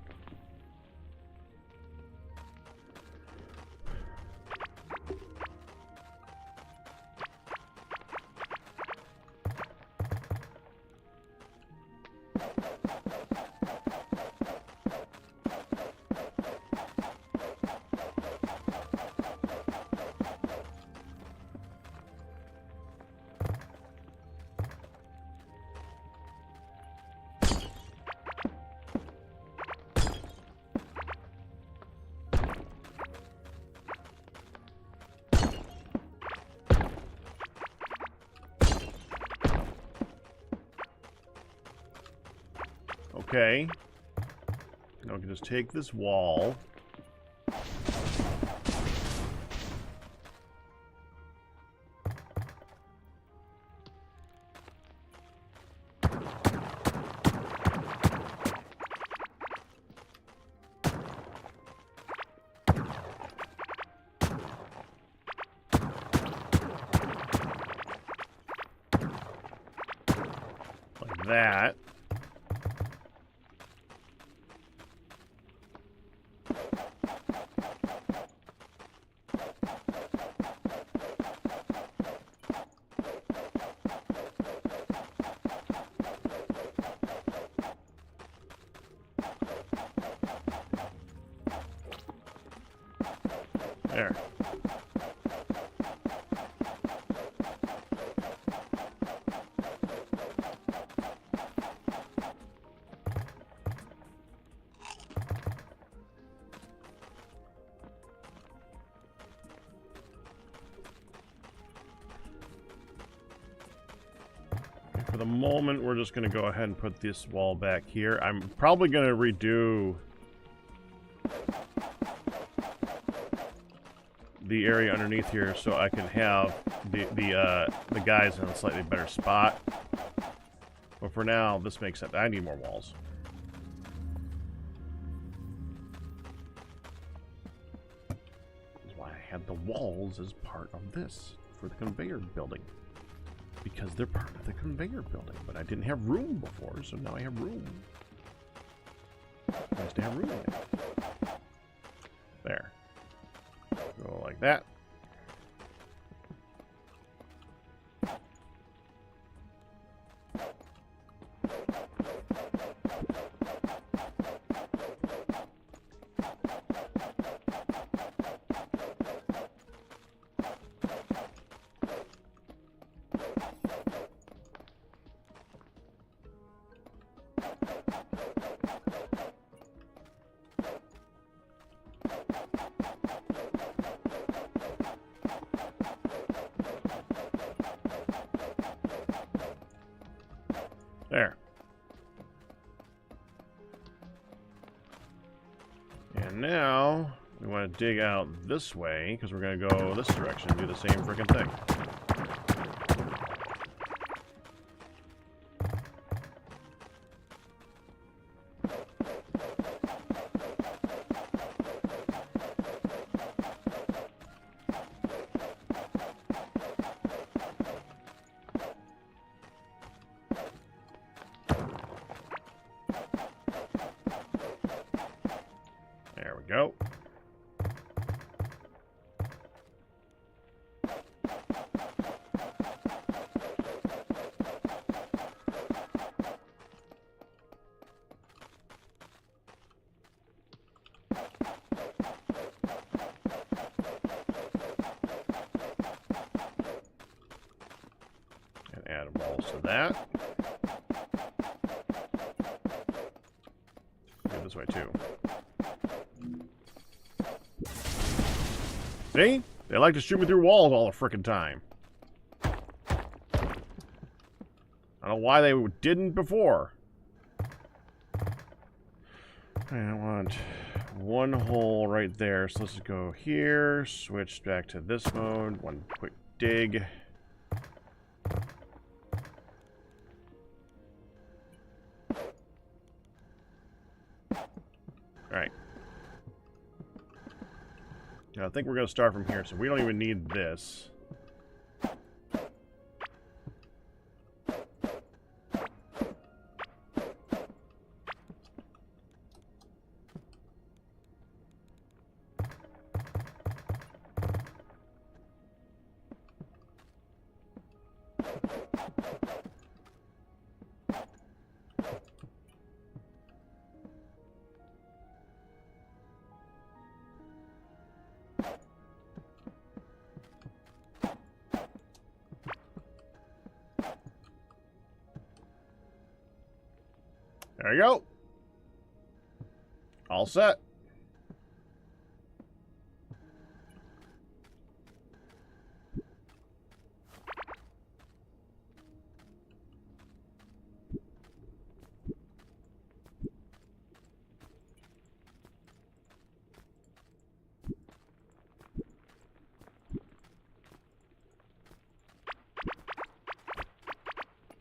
Okay. Now we can just take this wall. Like that. There. Okay, for the moment, we're just going to go ahead and put this wall back here. I'm probably going to redo the area underneath here so I can have the guys in a slightly better spot. But for now, this makes sense. I need more walls. That's why I had the walls as part of this for the conveyor building. Because they're part of the conveyor building. But I didn't have room before, so now I have room. Nice to have room in it. There. Go like that. There. And now we want to dig out this way because we're going to go this direction and do the same freaking thing. There we go. And add walls to that. Go this way too. See? They like to shoot me through walls all the frickin' time. I don't know why they didn't before. I want one hole right there, so let's just go here, switch back to this mode, one quick dig. Alright. Now, I think we're going to start from here, so we don't even need this. There you go. All set.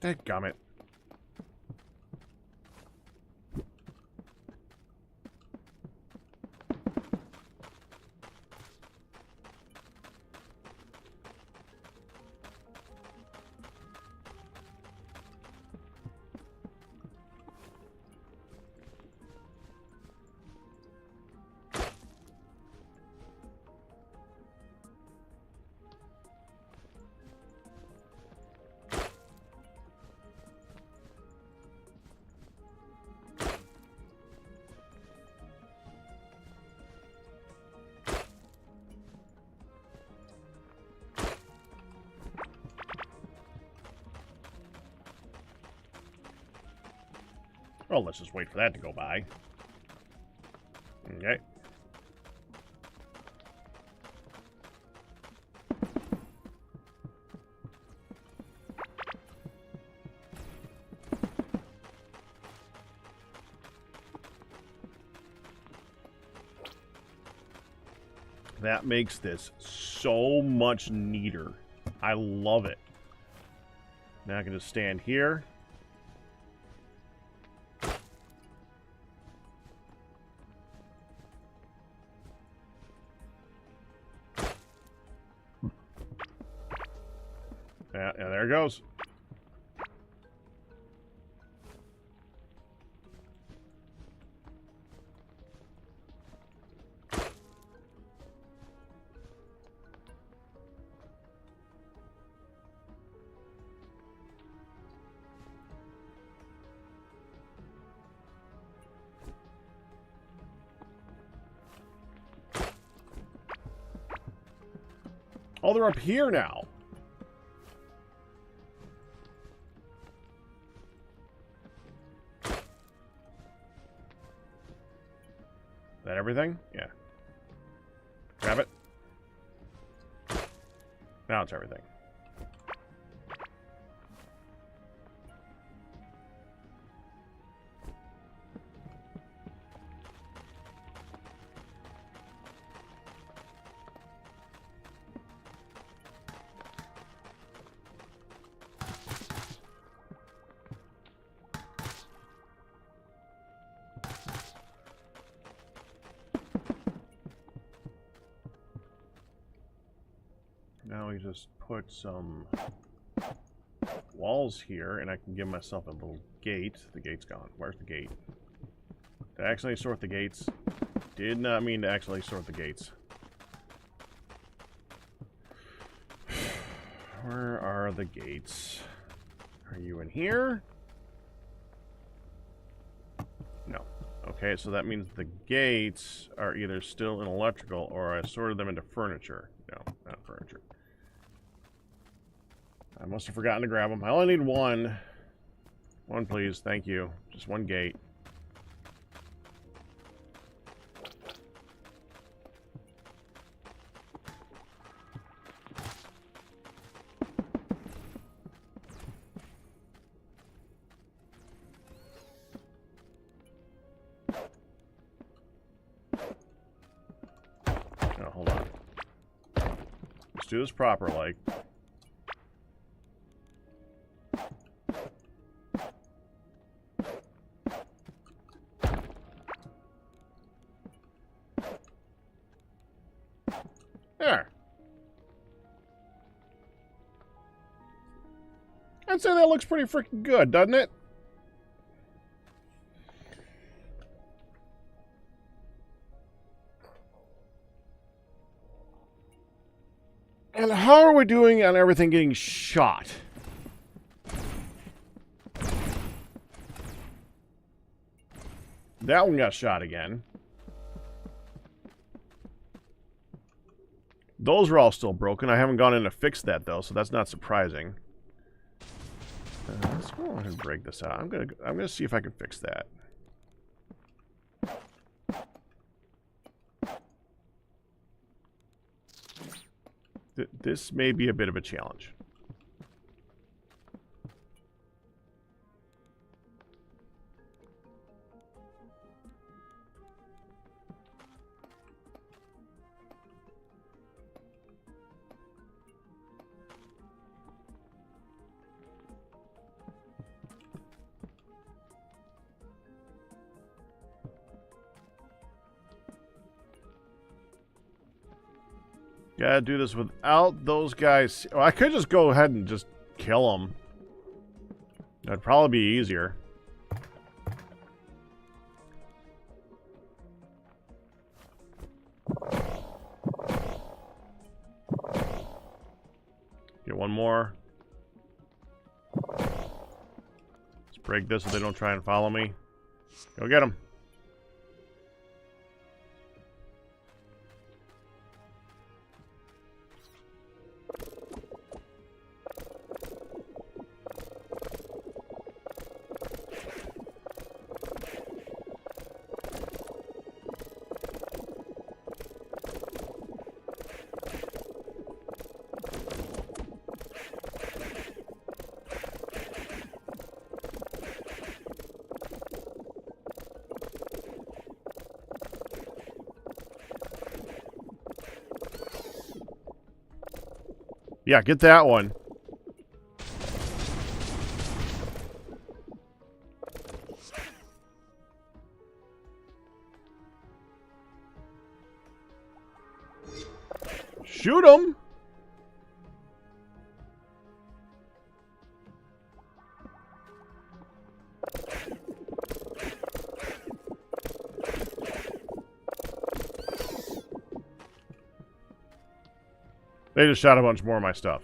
Dadgummit. Well, let's just wait for that to go by. Okay. That makes this so much neater. I love it. Now I can just stand here. Yeah, there it goes. Oh, they're up here now. Is that everything? Yeah. Grab it. Now it's everything. Now we just put some walls here, and I can give myself a little gate. The gate's gone. Where's the gate? Did I accidentally sort the gates? Did not mean to actually sort the gates. Where are the gates? Are you in here? No. Okay, so that means the gates are either still in electrical or I sorted them into furniture. No, not furniture. I must have forgotten to grab them. I only need one. One, please. Thank you. Just one gate. Oh, hold on. Let's do this proper, like. There. I'd say that looks pretty freaking good, doesn't it? And how are we doing on everything getting shot? That one got shot again. Those are all still broken. I haven't gone in to fix that, though, so that's not surprising. Let's go ahead and break this out. I'm gonna see if I can fix that. This may be a bit of a challenge. Gotta do this without those guys. Well, I could just go ahead and just kill them. That'd probably be easier. Get one more. Let's break this so they don't try and follow me. Go get them. Yeah, get that one. Shoot him! They just shot a bunch more of my stuff.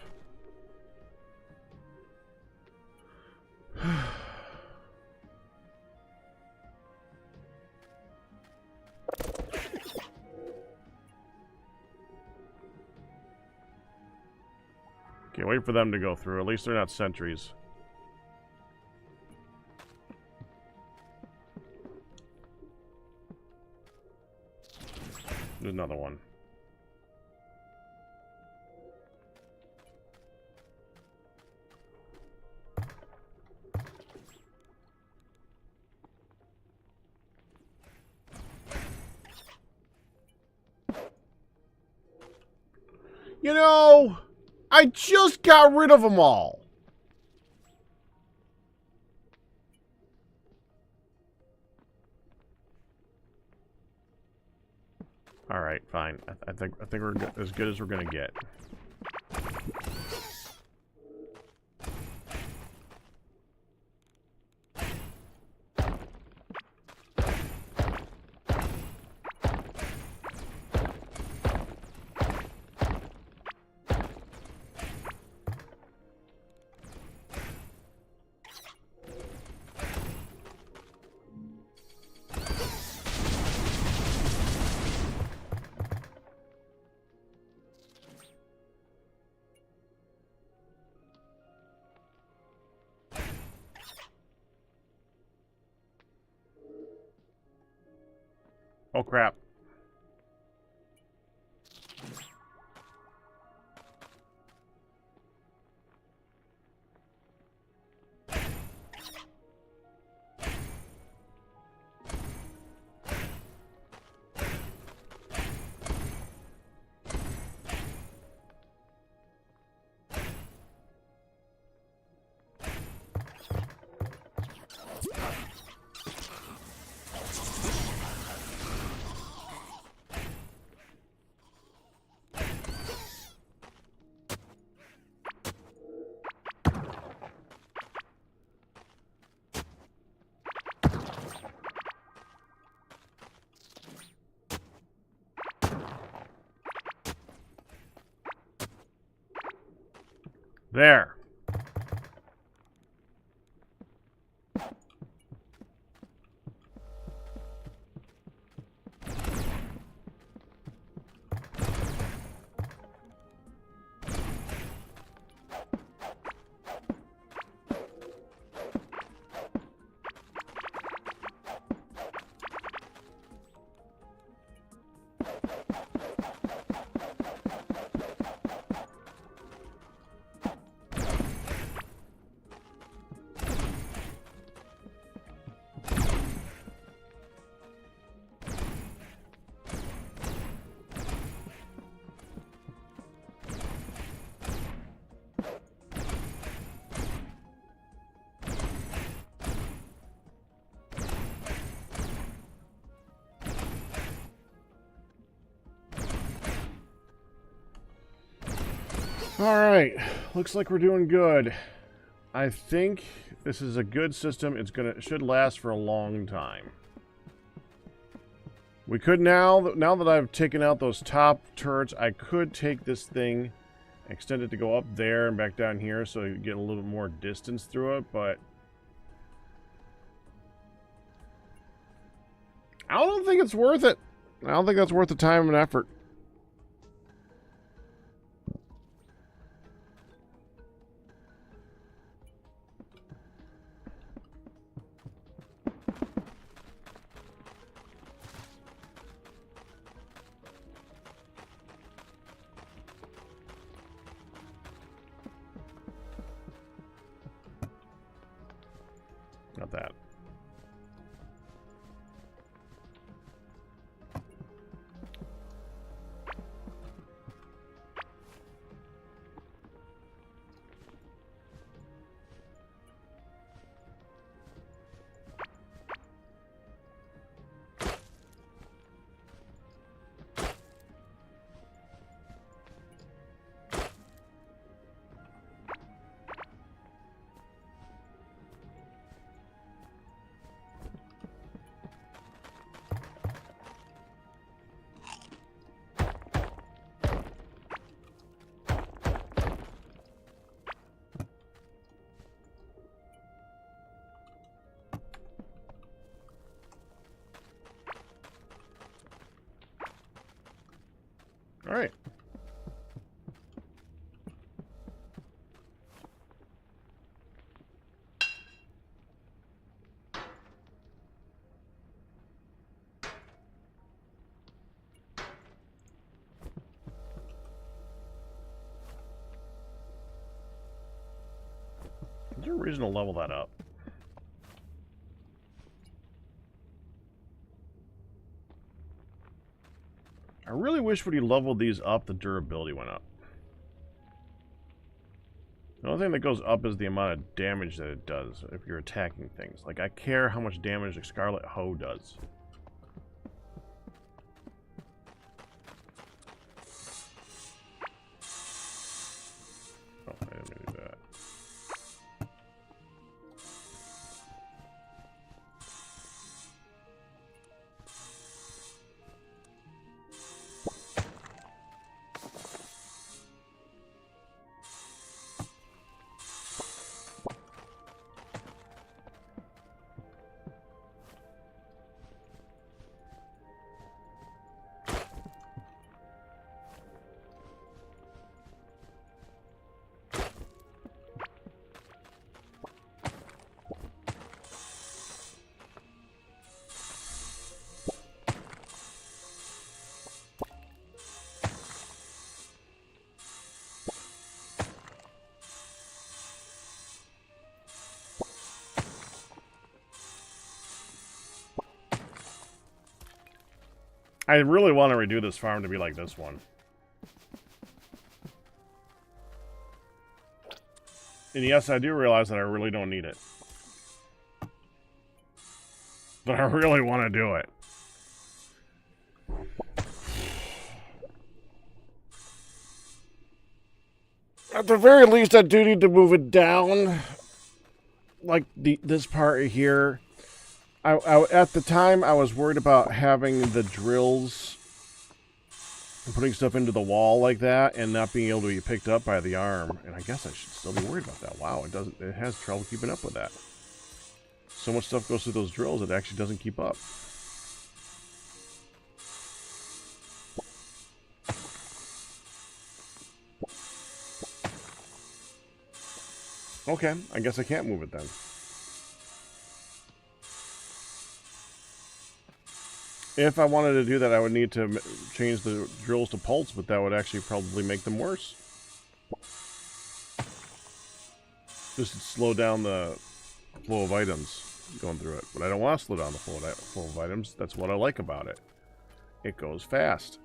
Okay, wait for them to go through. At least they're not sentries. There's another one. You know, I just got rid of them all. All right, fine. I think we're as good as we're gonna get. Oh, crap. There. Alright, looks like we're doing good. I think this is a good system. It should last for a long time. We could now that I've taken out those top turrets, I could take this thing, extend it to go up there and back down here so you get a little bit more distance through it, but I don't think it's worth it. I don't think that's worth the time and effort. Not that. All right. Is there a reason to level that up? I really wish when you leveled these up, the durability went up. The only thing that goes up is the amount of damage that it does if you're attacking things. Like, I care how much damage a Scarlet Hoe does. Oh, I didn't mean to do that. I really want to redo this farm to be like this one. And yes, I do realize that I really don't need it. But I really want to do it. At the very least, I do need to move it down. Like this part here. At the time, I was worried about having the drills and putting stuff into the wall like that and not being able to be picked up by the arm. And I guess I should still be worried about that. Wow, it has trouble keeping up with that. So much stuff goes through those drills, it actually doesn't keep up. Okay, I guess I can't move it then. If I wanted to do that, I would need to change the drills to pulse, but that would actually probably make them worse. Just to slow down the flow of items going through it. But I don't want to slow down the flow of items. That's what I like about it. It goes fast.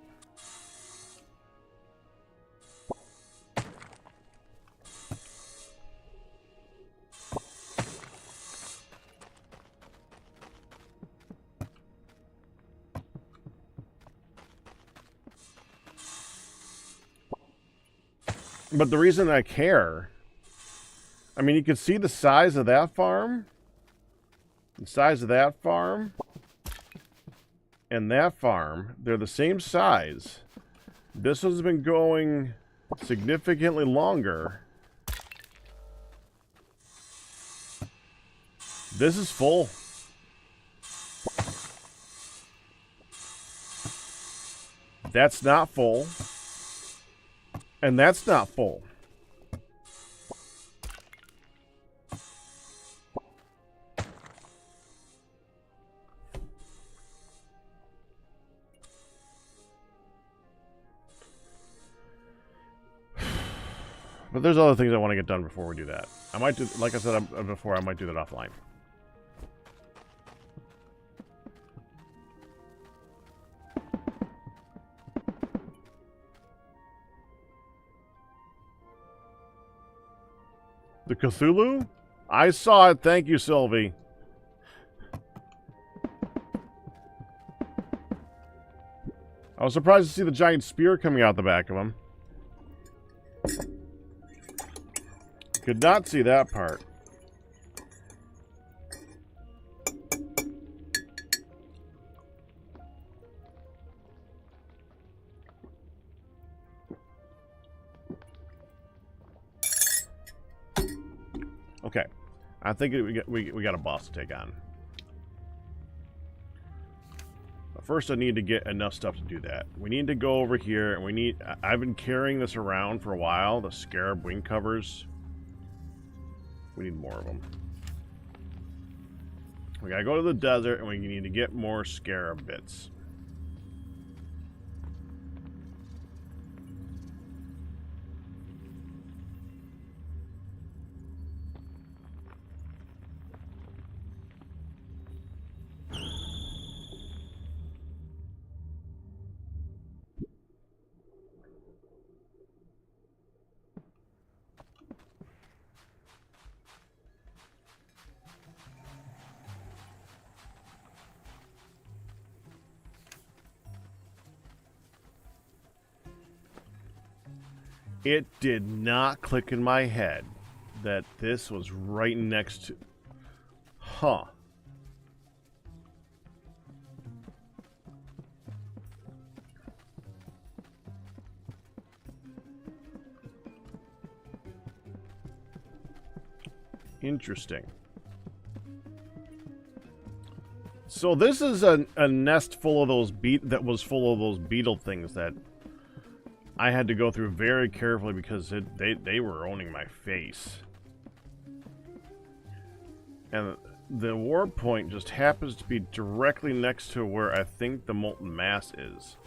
But the reason I care, I mean, you can see the size of that farm, the size of that farm, and that farm. They're the same size. This has been going significantly longer. This is full. That's not full. And that's not full. But there's other things I want to get done before we do that. I might do, like I said before, I might do that offline. The Cthulhu? I saw it. Thank you, Sylvie. I was surprised to see the giant spear coming out the back of him. Could not see that part. Okay, I think we got a boss to take on. But first, I need to get enough stuff to do that. We need to go over here, and we need. I've been carrying this around for a while. The scarab wing covers. We need more of them. We gotta go to the desert, and we need to get more scarab bits. It did not click in my head that this was right next to... Huh. Interesting. So this is a nest full of those that was full of those beetle things that I had to go through very carefully because they were owning my face. And the warp point just happens to be directly next to where I think the molten mass is.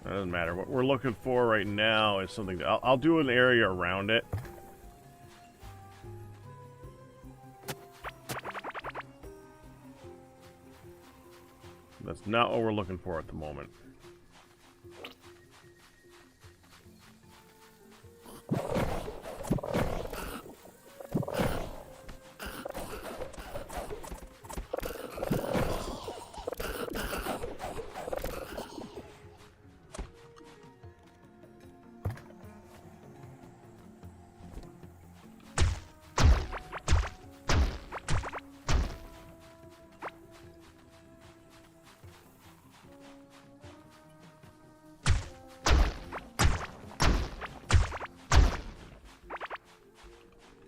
Doesn't matter. What we're looking for right now is something. I'll do an area around it. That's not what we're looking for at the moment.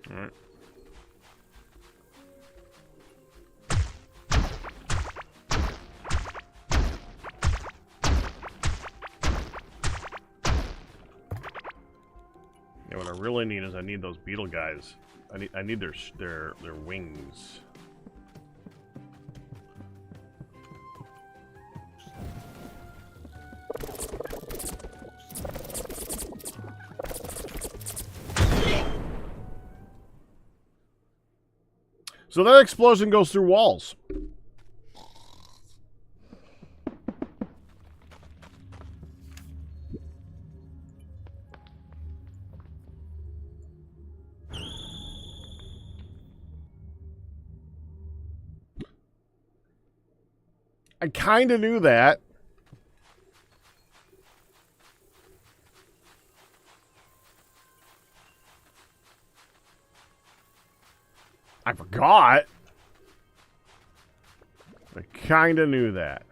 Alright. Yeah, what I really need is I need those beetle guys. I need their wings. So that explosion goes through walls. I kind of knew that. I forgot. I kind of knew that.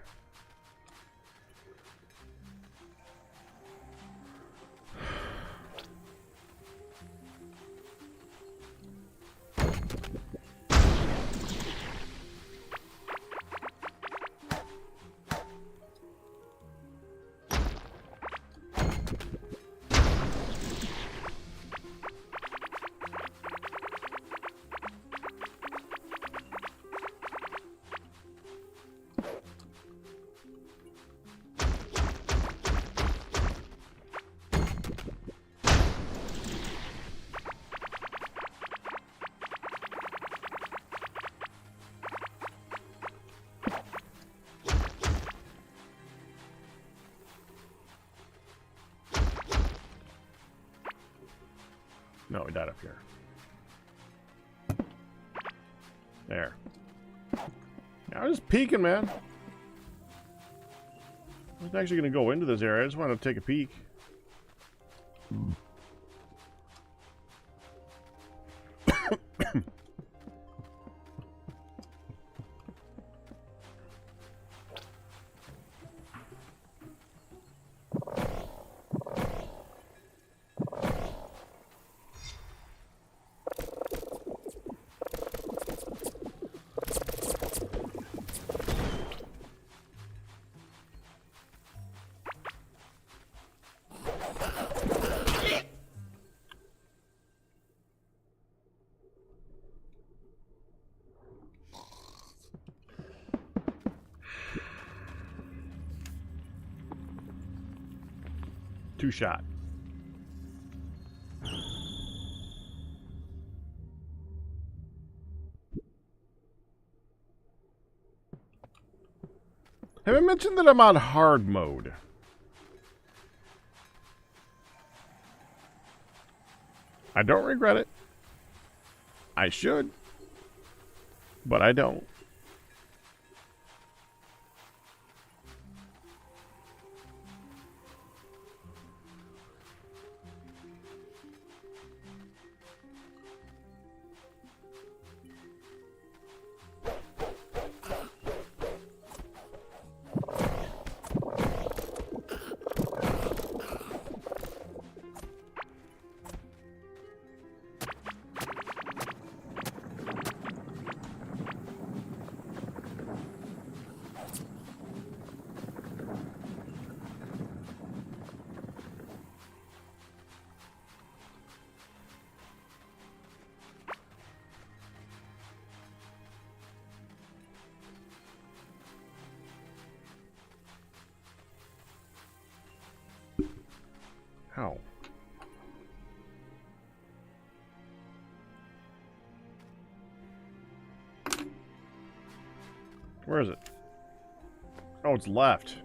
No, we died up here. There. I was just peeking, man. I was actually going to go into this area. I just wanted to take a peek. Two shot. Have I mentioned that I'm on hard mode? I don't regret it. I should, but I don't. How? Where is it? Oh, it's left.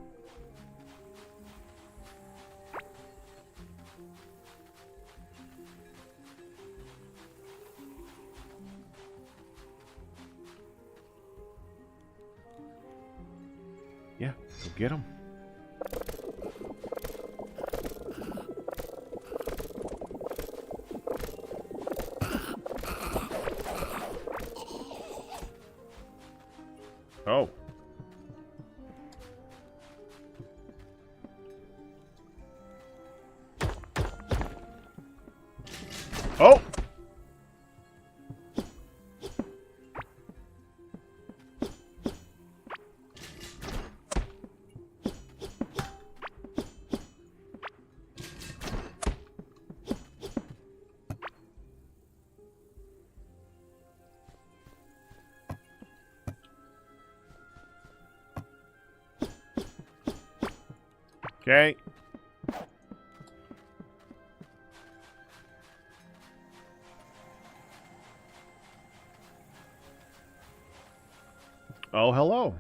Yeah, go get him. Oh. Oh! Okay. Oh, hello.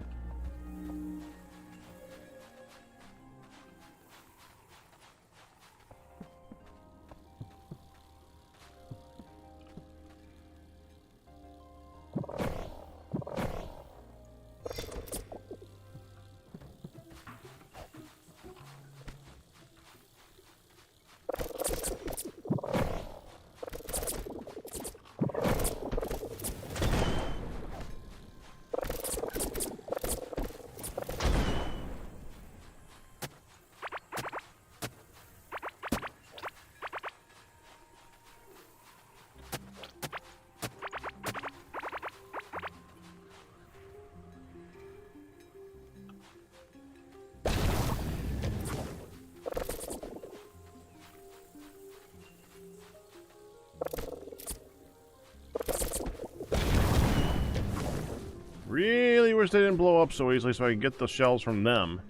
Really wish they didn't blow up so easily so I could get the shells from them.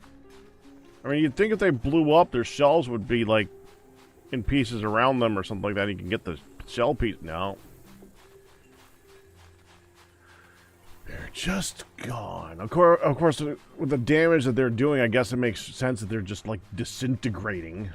I mean, you'd think if they blew up, their shells would be, like, in pieces around them or something like that. You can get the shell piece. No. They're just gone. Of course, with the damage that they're doing, I guess it makes sense that they're just, like, disintegrating.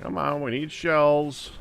Come on, we need shells.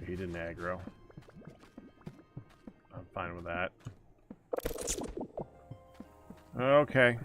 He didn't aggro. I'm fine with that. Okay.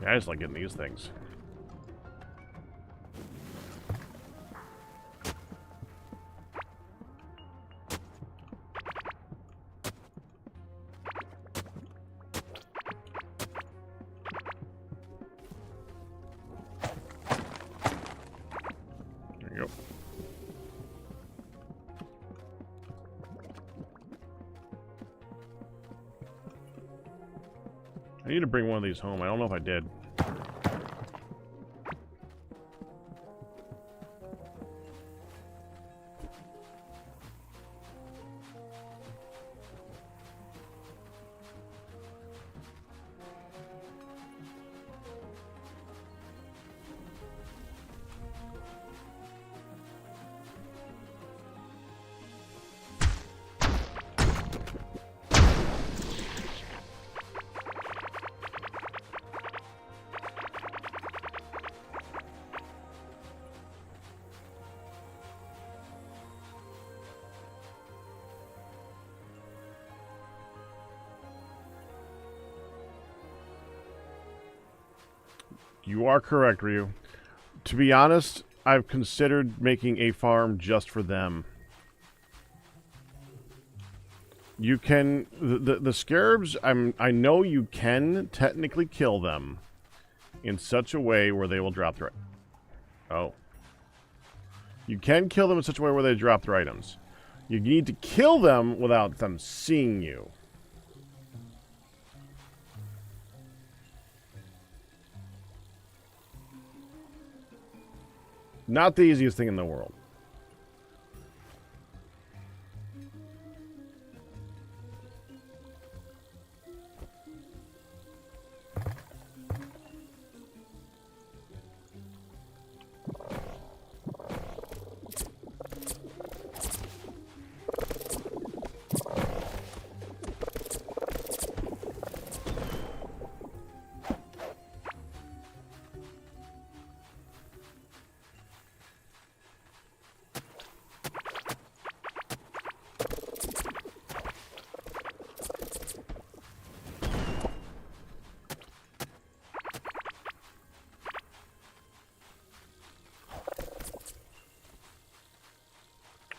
Yeah, I just like getting these things. There you go. I need to bring one of these home. I don't know if I did. You are correct, Ryu. To be honest, I've considered making a farm just for them. You can... The scarabs, I know you can technically kill them in such a way where they will drop their... Oh. You can kill them in such a way where they drop their items. You need to kill them without them seeing you. Not the easiest thing in the world.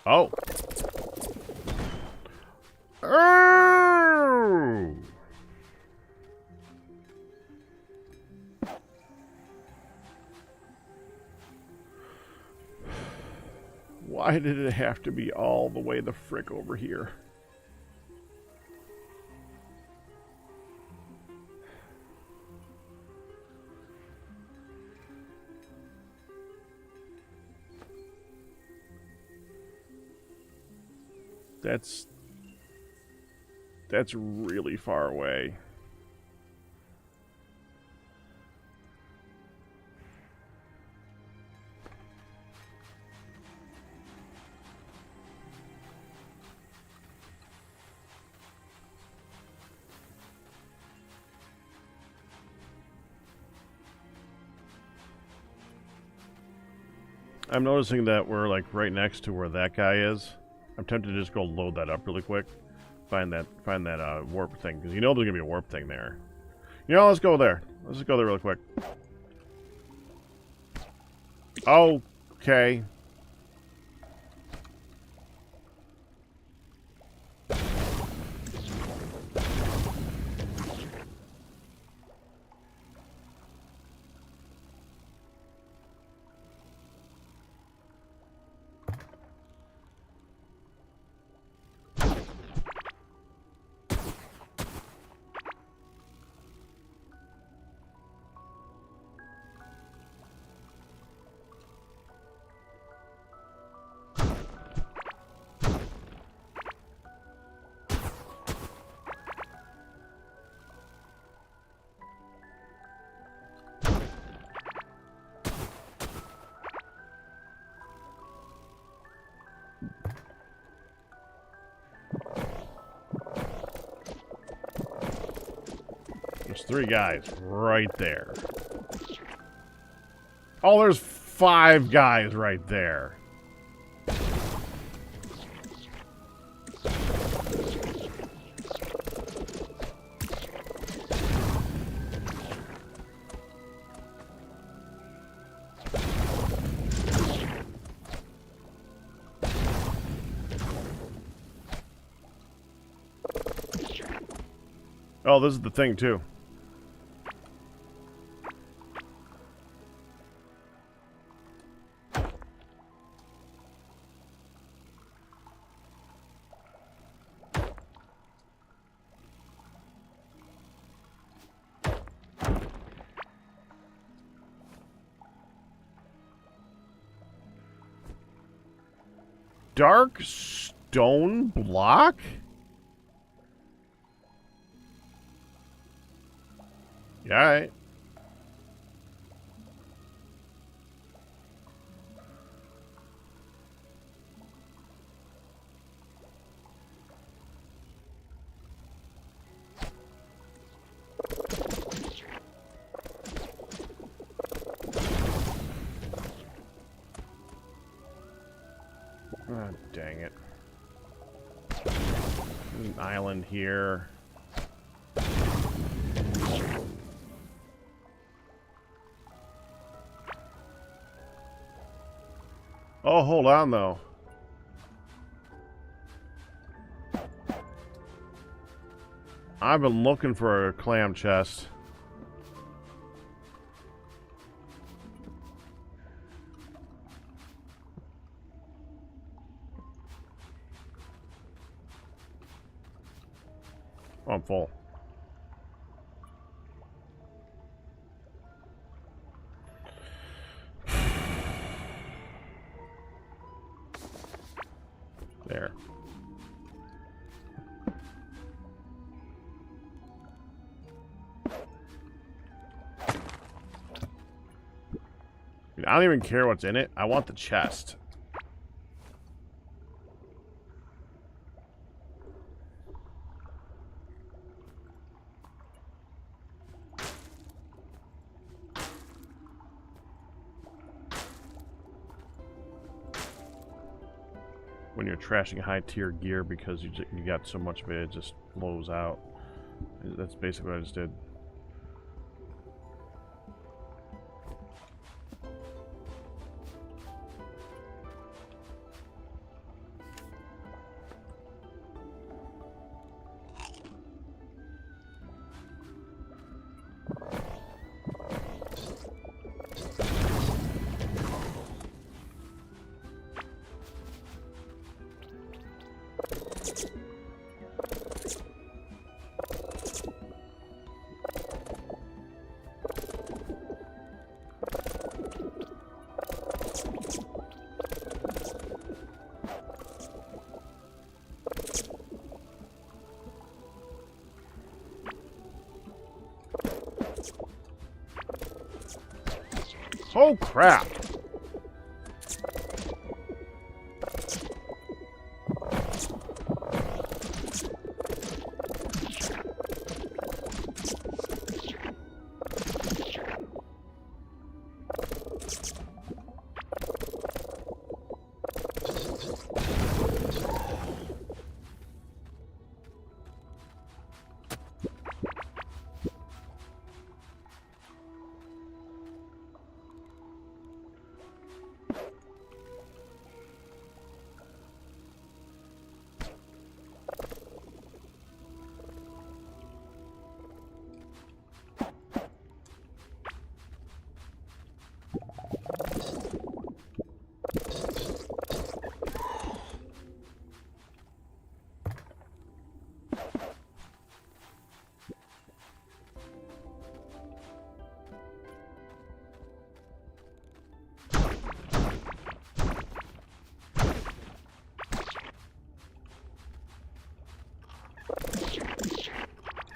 Oh. Oh. Why did it have to be all the way the frick over here? That's really far away. I'm noticing that we're like right next to where that guy is. I'm tempted to just go load that up really quick. Find that warp thing, because you know there's gonna be a warp thing there. You know, let's go there. Let's just go there really quick. Okay. There's 3 guys right there. Oh, there's 5 guys right there. Oh, this is the thing, too. Dark stone block? Yeah, all right. Oh, dang it. There's an island here. Oh, hold on, though. I've been looking for a clam chest. Oh, I'm full. There. I don't even care what's in it. I want the chest. When you're trashing high tier gear because you got so much of it, it just blows out. That's basically what I just did. Oh crap!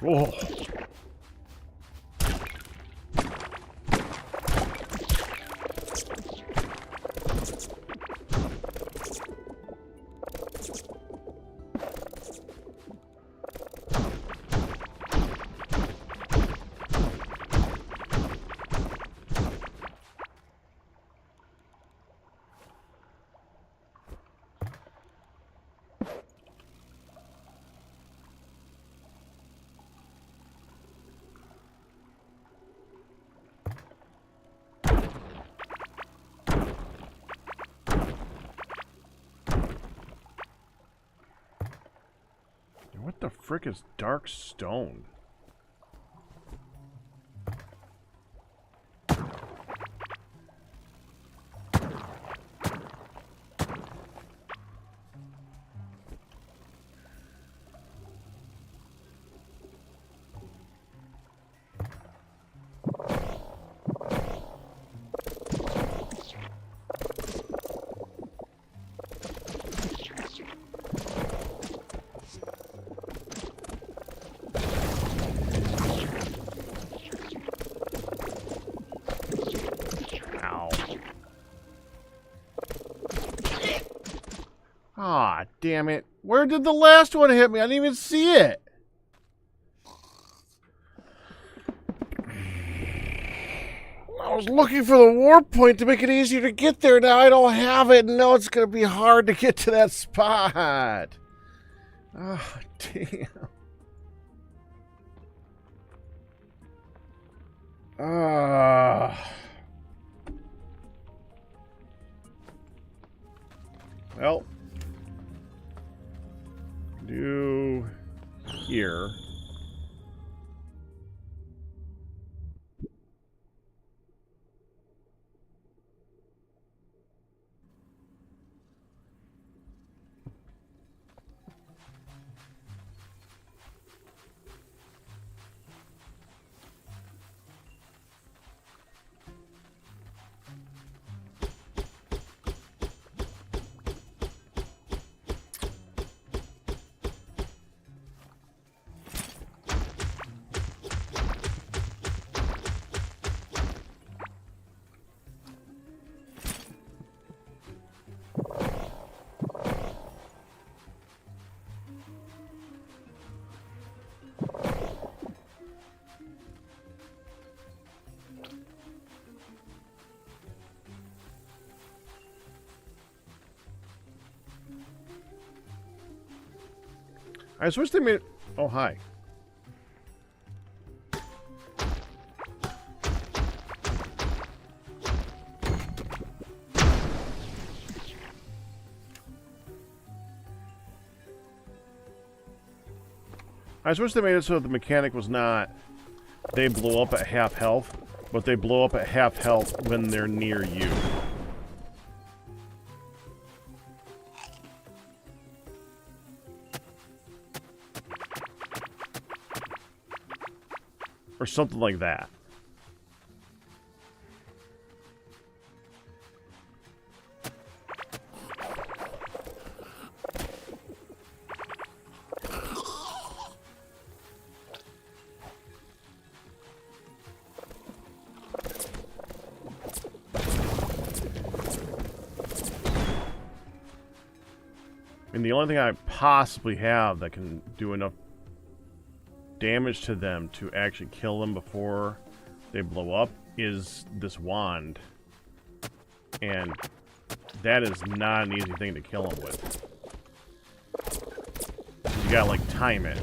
Oh. What the frick is dark stone? Ah, damn it. Where did the last one hit me? I didn't even see it. I was looking for the warp point to make it easier to get there. Now I don't have it. And now it's going to be hard to get to that spot. Oh, damn. Well. Do here. I just wish they made... Oh, hi. I just wish they made it so that the mechanic was not... They blow up at half health, but they blow up at half health when they're near you. Or something like that. And the only thing I possibly have that can do enough damage to them to actually kill them before they blow up is this wand. And that is not an easy thing to kill them with. You gotta, like, time it.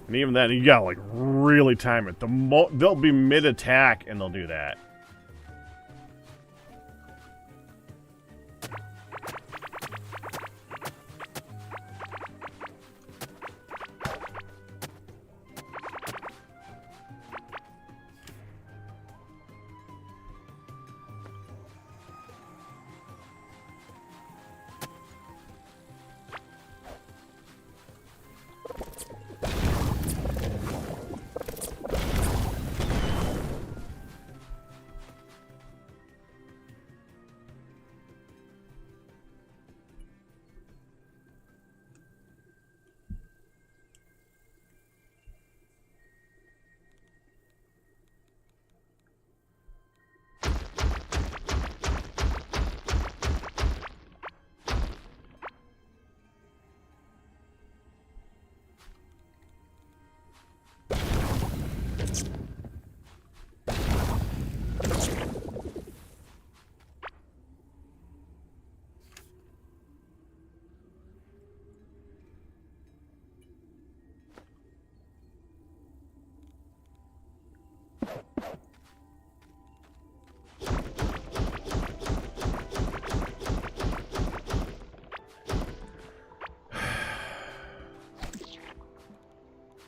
And even then, you gotta, like, really time it. They'll be mid-attack, and they'll do that.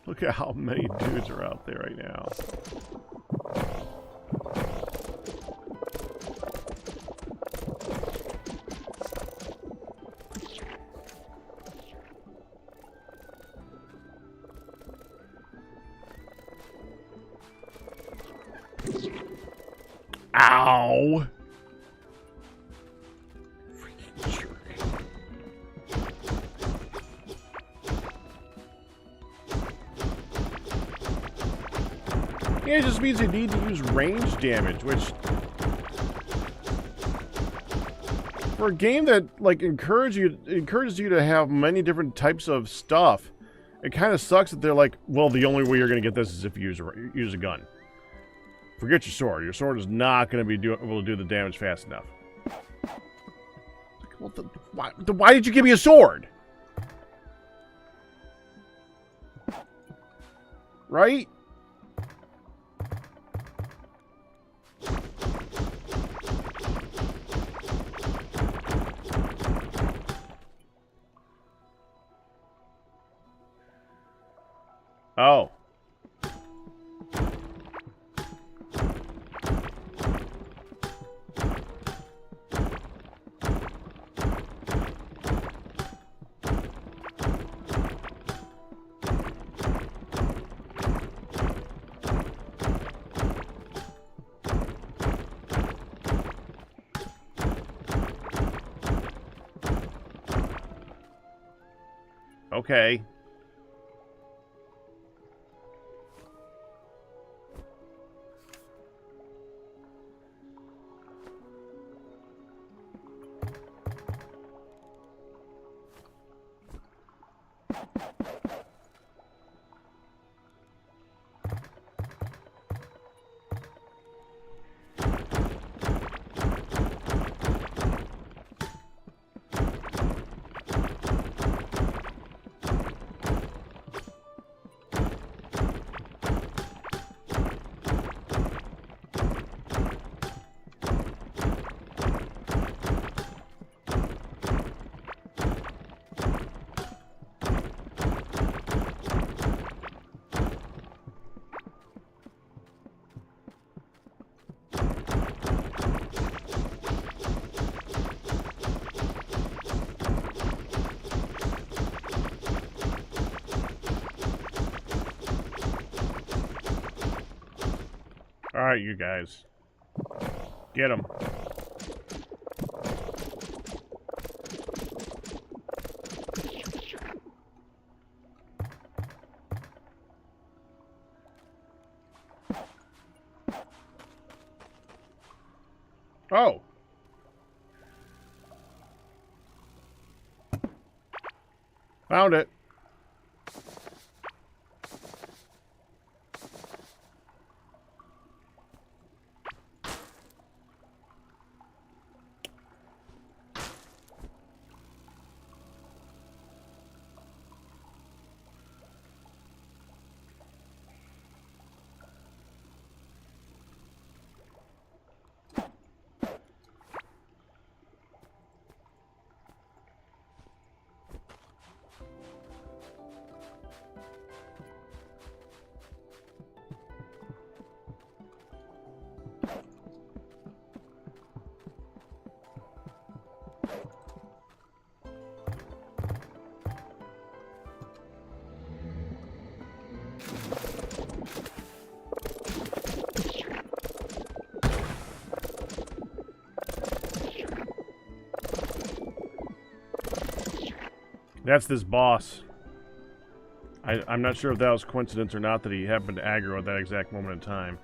Look at how many dudes are out there right now. Ow! Yeah, it just means you need to use range damage, which for a game that like encourages you to have many different types of stuff, it kind of sucks that they're like, well, the only way you're going to get this is if you use a gun. Forget your sword. Your sword is not going to be able to do the damage fast enough. Well, why did you give me a sword? Right? Oh. Okay. Alright, you guys. Get him. Oh. Found it. That's this boss. I'm not sure if that was coincidence or not that he happened to aggro at that exact moment in time.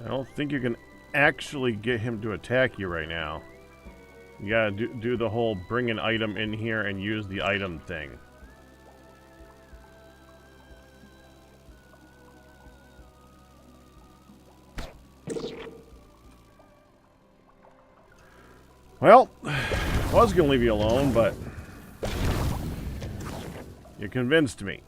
I don't think you can actually get him to attack you right now. You gotta do the whole bring an item in here and use the item thing. Well, I was gonna leave you alone, but you convinced me.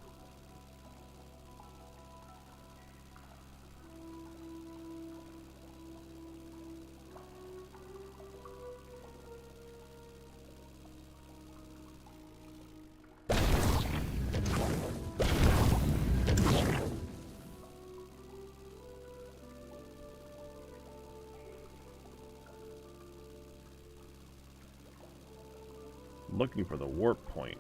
Looking for the warp point.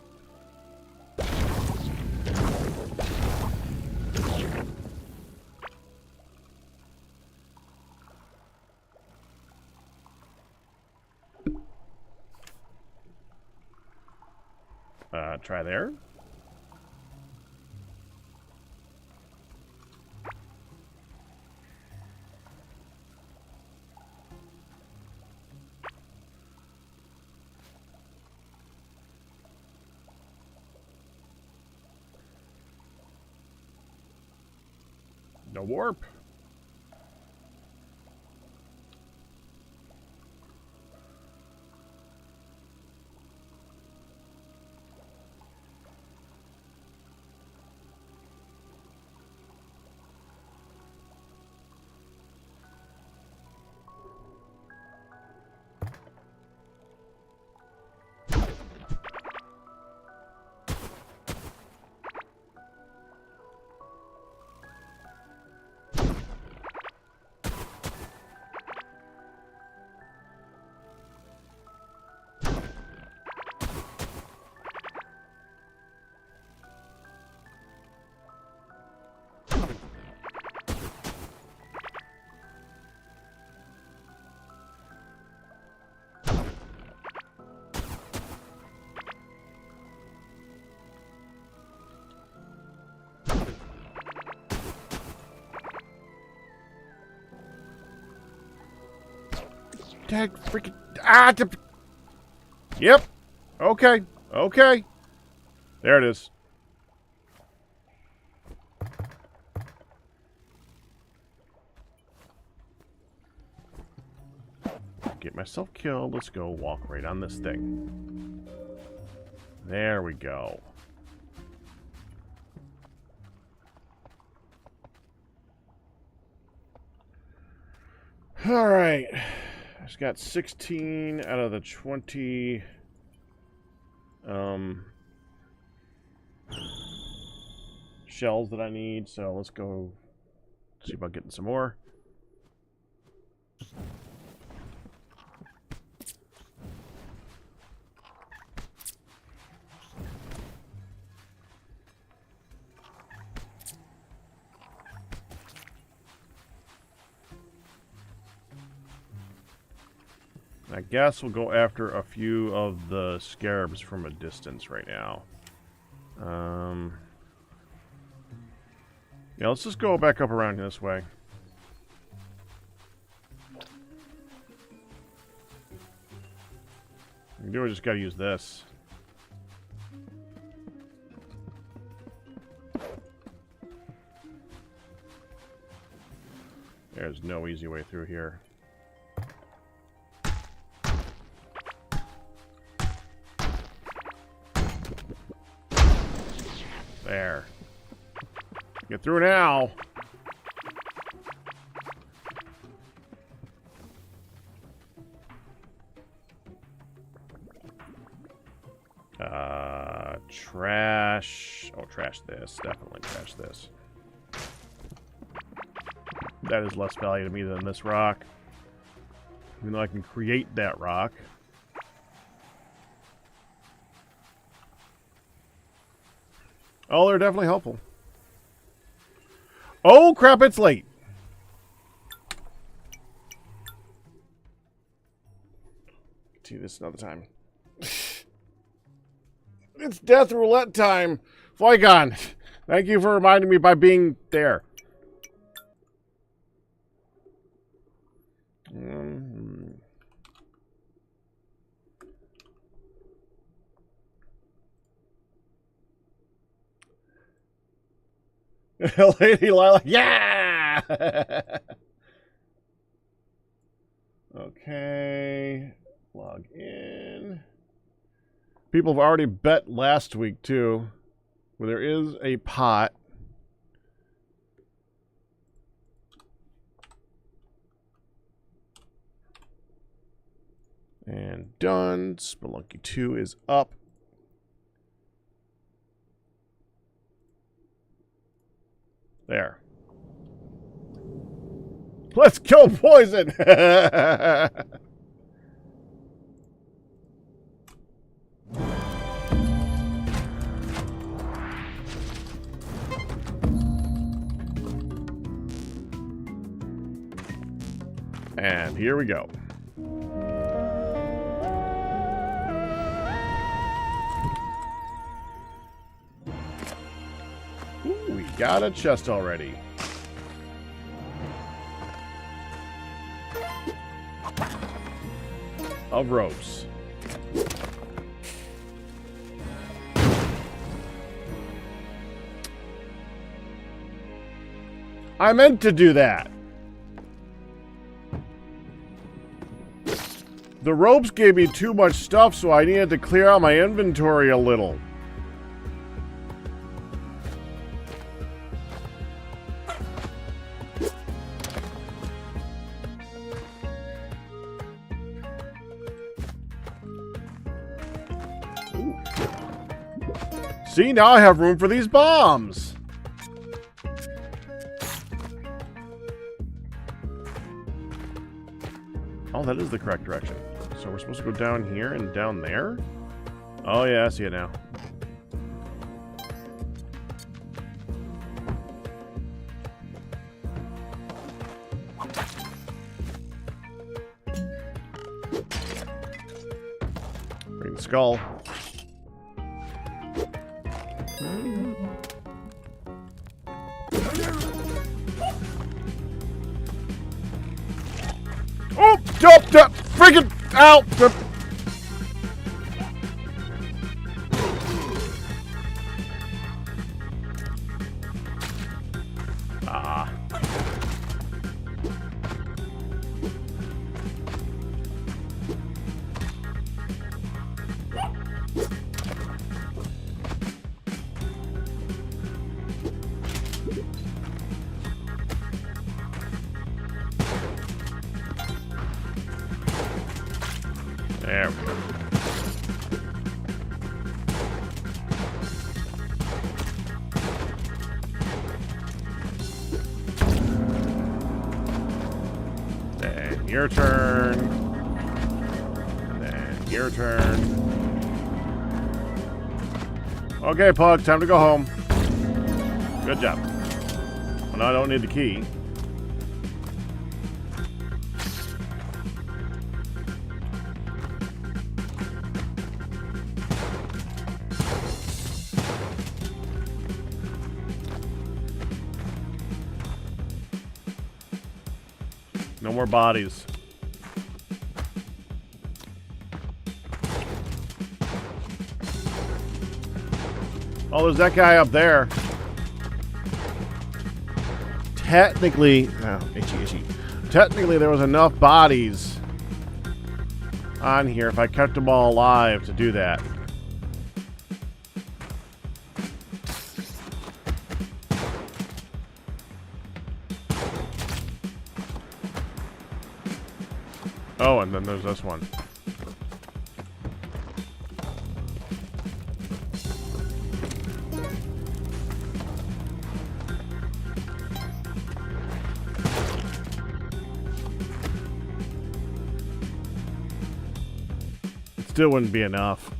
Try there. No warp. Dag freaking Yep. Okay. Okay. There it is. Get myself killed. Let's go walk right on this thing. There we go. All right. I just got 16 out of the 20. shells that I need, so let's go see about getting some more. I guess we'll go after a few of the scarabs from a distance right now. Yeah, let's just go back up around this way. We do just gotta use this. There's no easy way through here. There. Get through now. Trash. Oh, trash this. Definitely trash this. That is less value to me than this rock. Even though I can create that rock. Oh, they're definitely helpful. Oh, crap, it's late. See this another time. It's death roulette time. Flygon, thank you for reminding me by being there. Lady Lila, yeah! Okay, log in. People have already bet last week, too. Where there is a pot. And done. Spelunky 2 is up. There. Let's kill poison! And here we go. Ooh, we got a chest already. Of ropes. I meant to do that. The ropes gave me too much stuff, so I needed to clear out my inventory a little. Ooh. See, now I have room for these bombs. Oh, that is the correct direction. So we're supposed to go down here and down there? Oh yeah, I see it now. Bring the skull. Oh, jump, freaking out! Ah. There we go. your turn. And then your turn. Okay, Pug, time to go home. Good job. Well, now I don't need the key. No more bodies. Oh, there's that guy up there. Technically, itchy. Technically, there was enough bodies on here if I kept them all alive to do that. Oh, and then there's this one. It still wouldn't be enough.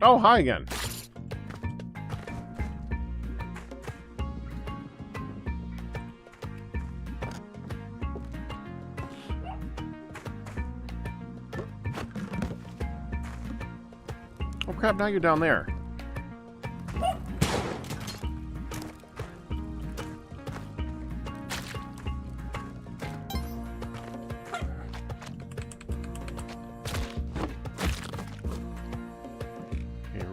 Oh, hi again. Oh crap, now you're down there.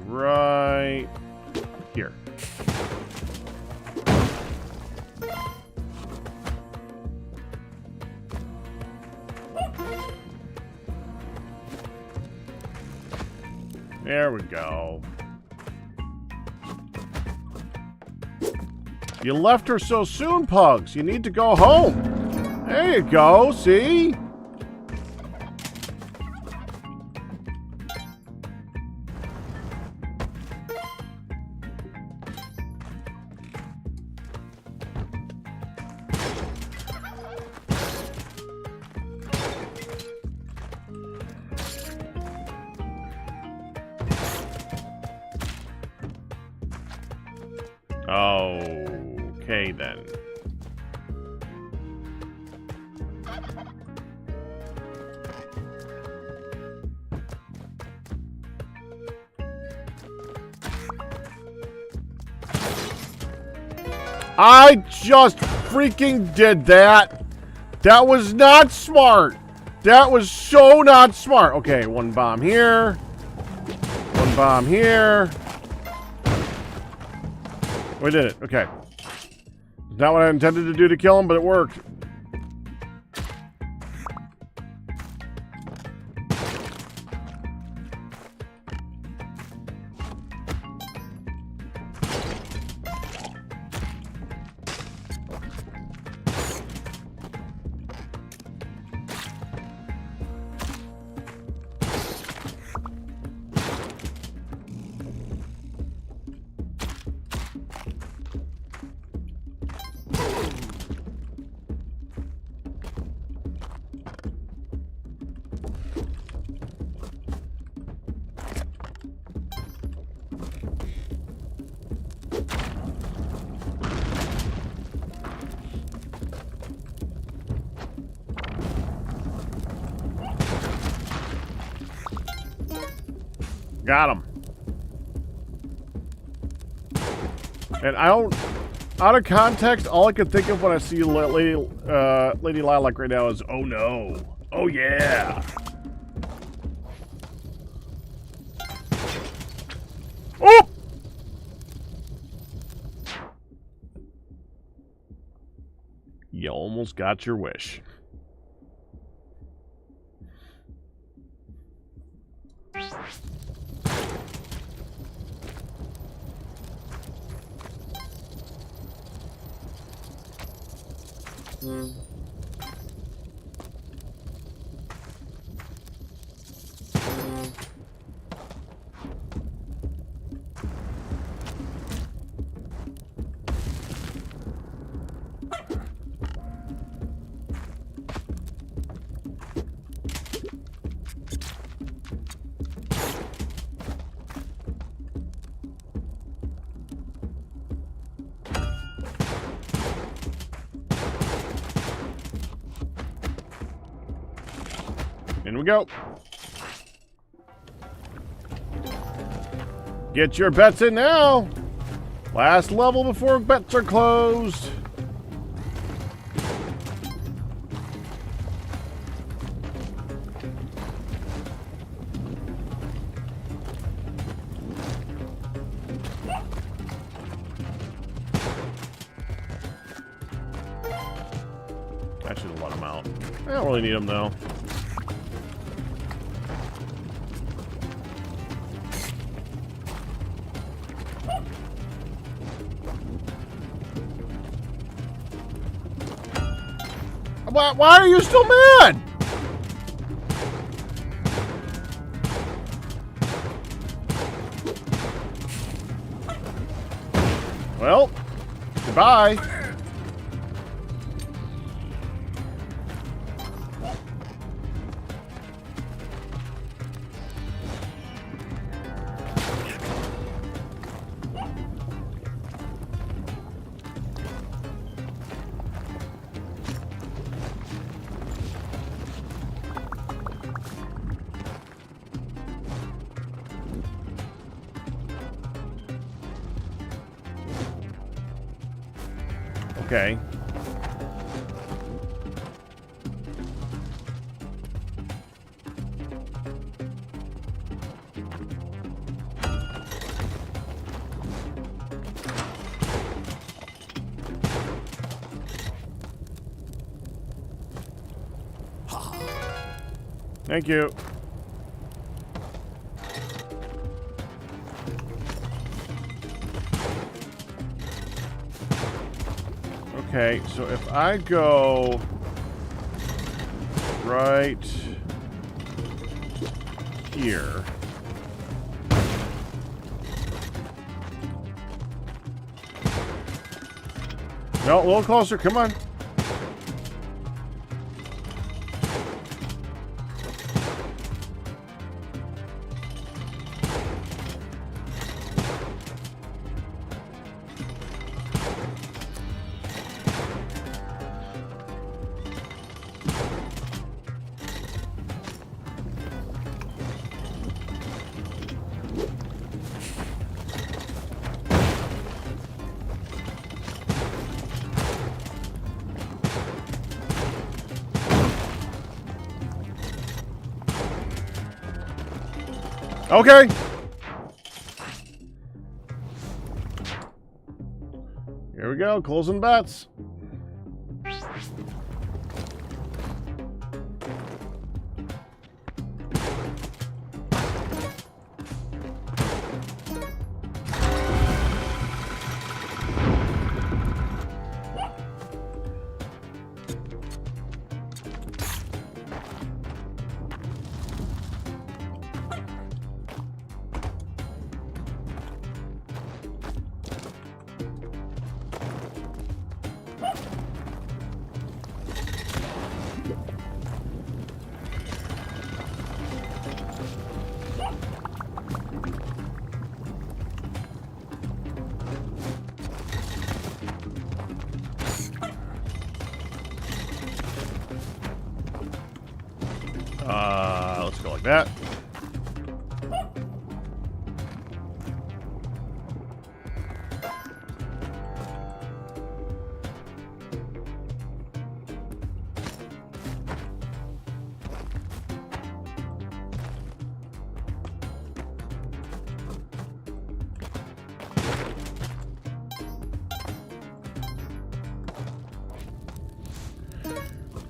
Right here. There we go. You left her so soon, Pugs. You need to go home. There you go, see? Okay, then. I just freaking did that. That was not smart. That was so not smart. Okay, one bomb here. One bomb here. We did it. Okay. Not what I intended to do to kill him, but it worked. Got him. And I don't... Out of context, all I can think of when I see Lady Lilac right now is, oh no. Oh yeah. Oh! You almost got your wish. In we go. Get your bets in now. Last level before bets are closed. I should have let them out. I don't really need them though. Why are you still mad? Well, goodbye. Okay. Thank you. Okay, so if I go right here. No, a little closer, come on. Okay. Here we go, closing bets. Let's go like that.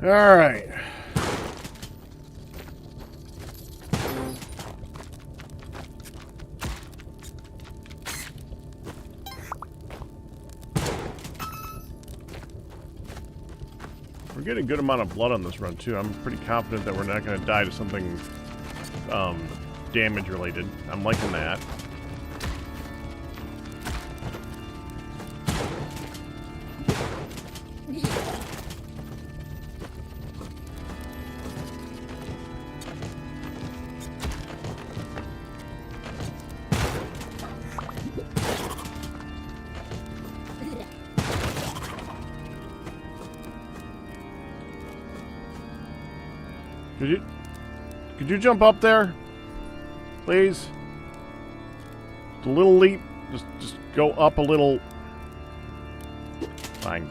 All right. We're getting a good amount of blood on this run, too. I'm pretty confident that we're not going to die to something damage related. I'm liking that. Could you jump up there? Please? Just a little leap. Just go up a little. Fine.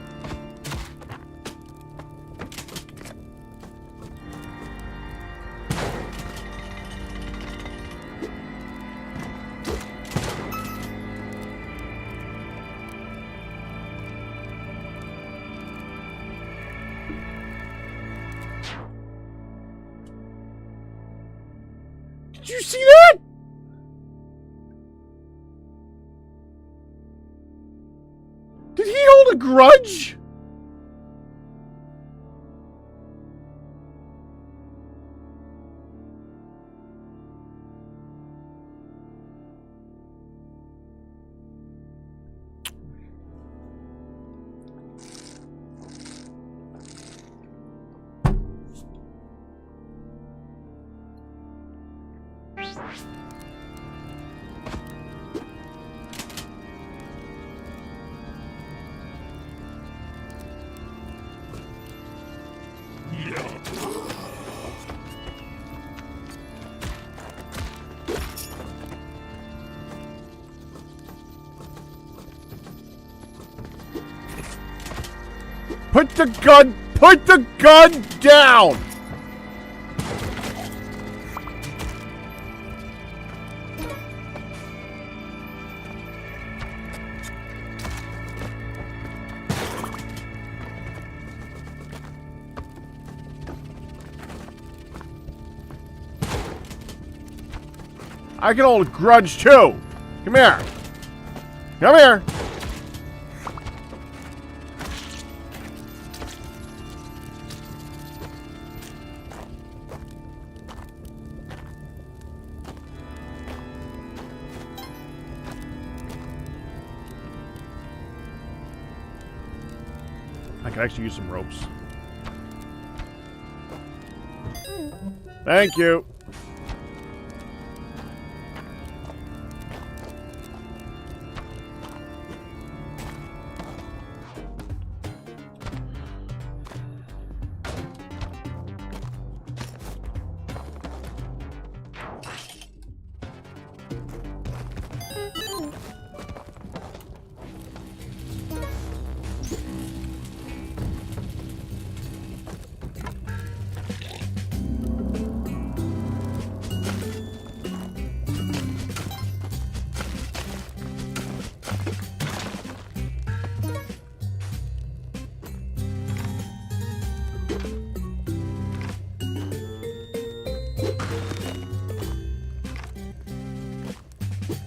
Did you see that? Did he hold a grudge? Put the gun down! I can hold a grudge too. Come here. Come here. I could actually use some ropes. Thank you.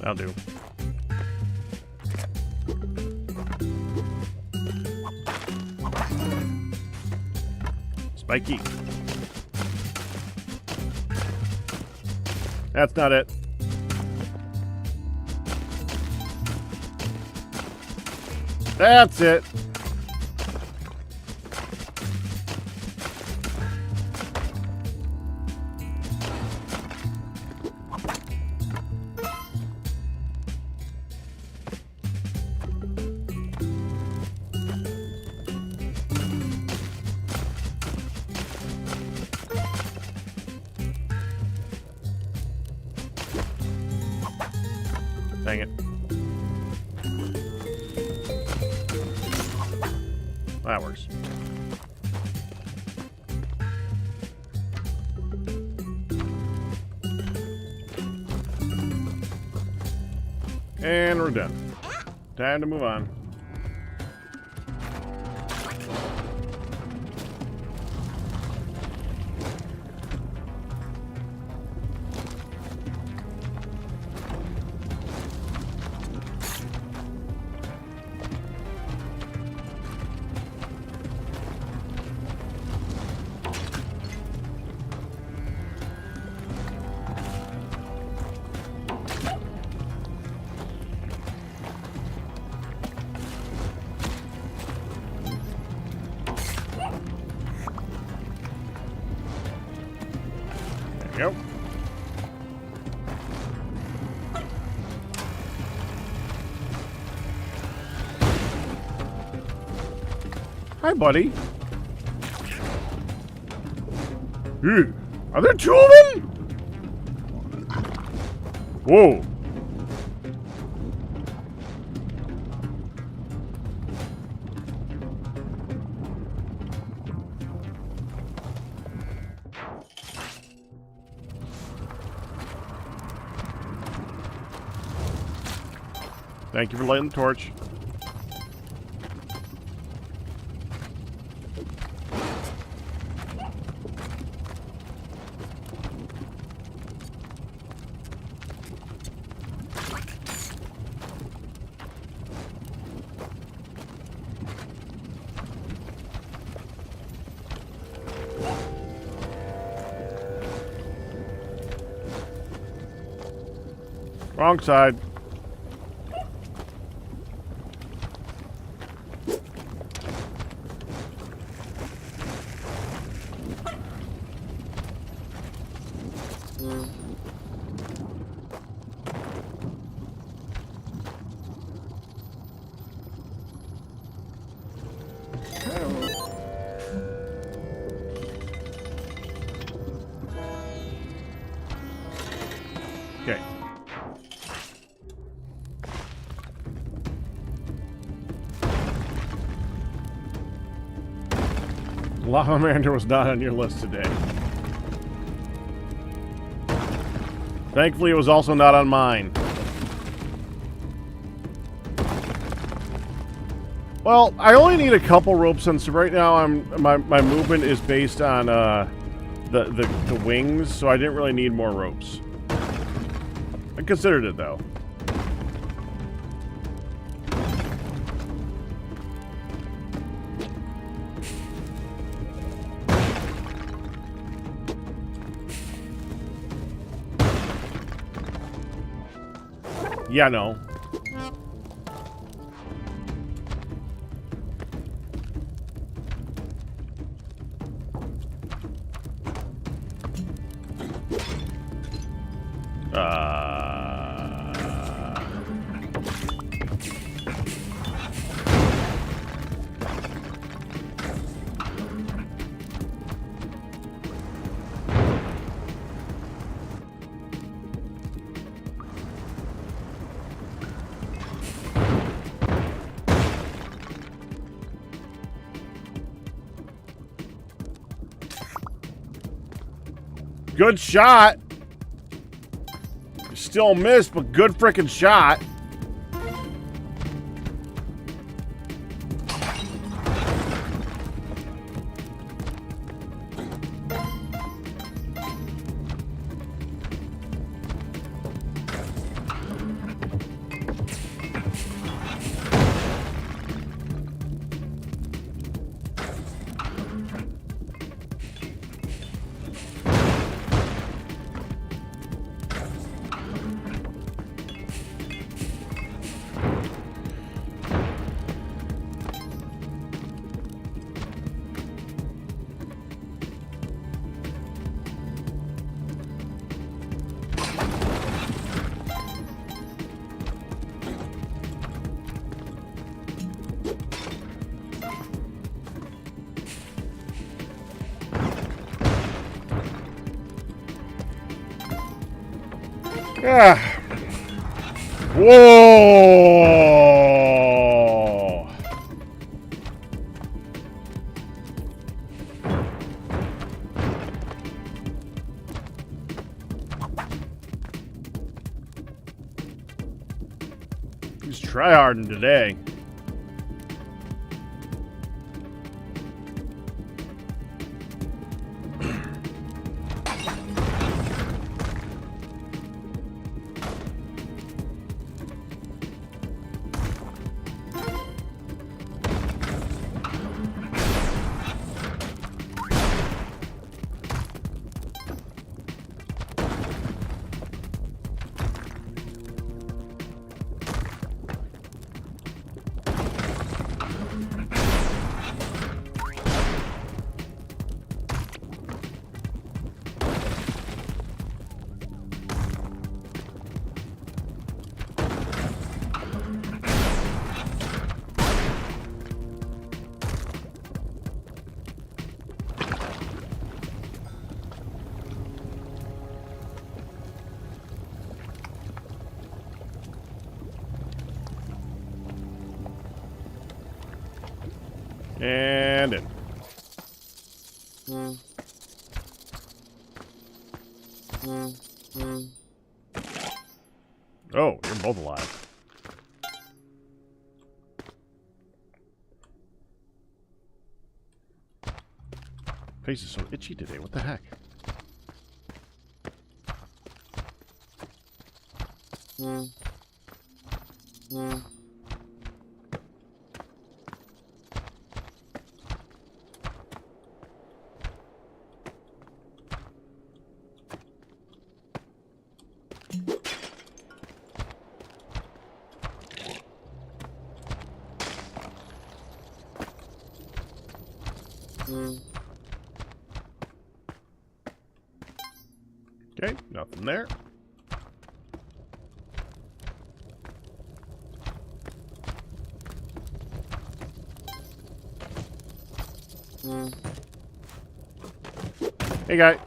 That'll do. Spiky. That's not it. That's it. Dang it. That works. And we're done. Time to move on. There you go. Hi, buddy. Are there two of them? Whoa. Thank you for lighting the torch. Wrong side. Okay. Lava Mander was not on your list today. Thankfully, it was also not on mine. Well, I only need a couple ropes since right now my movement is based on the wings, so I didn't really need more ropes. I considered it though. Yeah, no. Good shot. You still missed, but good frickin' shot. Ah. Whoa! He's tryharding today. landing. Oh, you're both alive. Face is so itchy today. What the heck? Okay, nothing there. Hey, guy.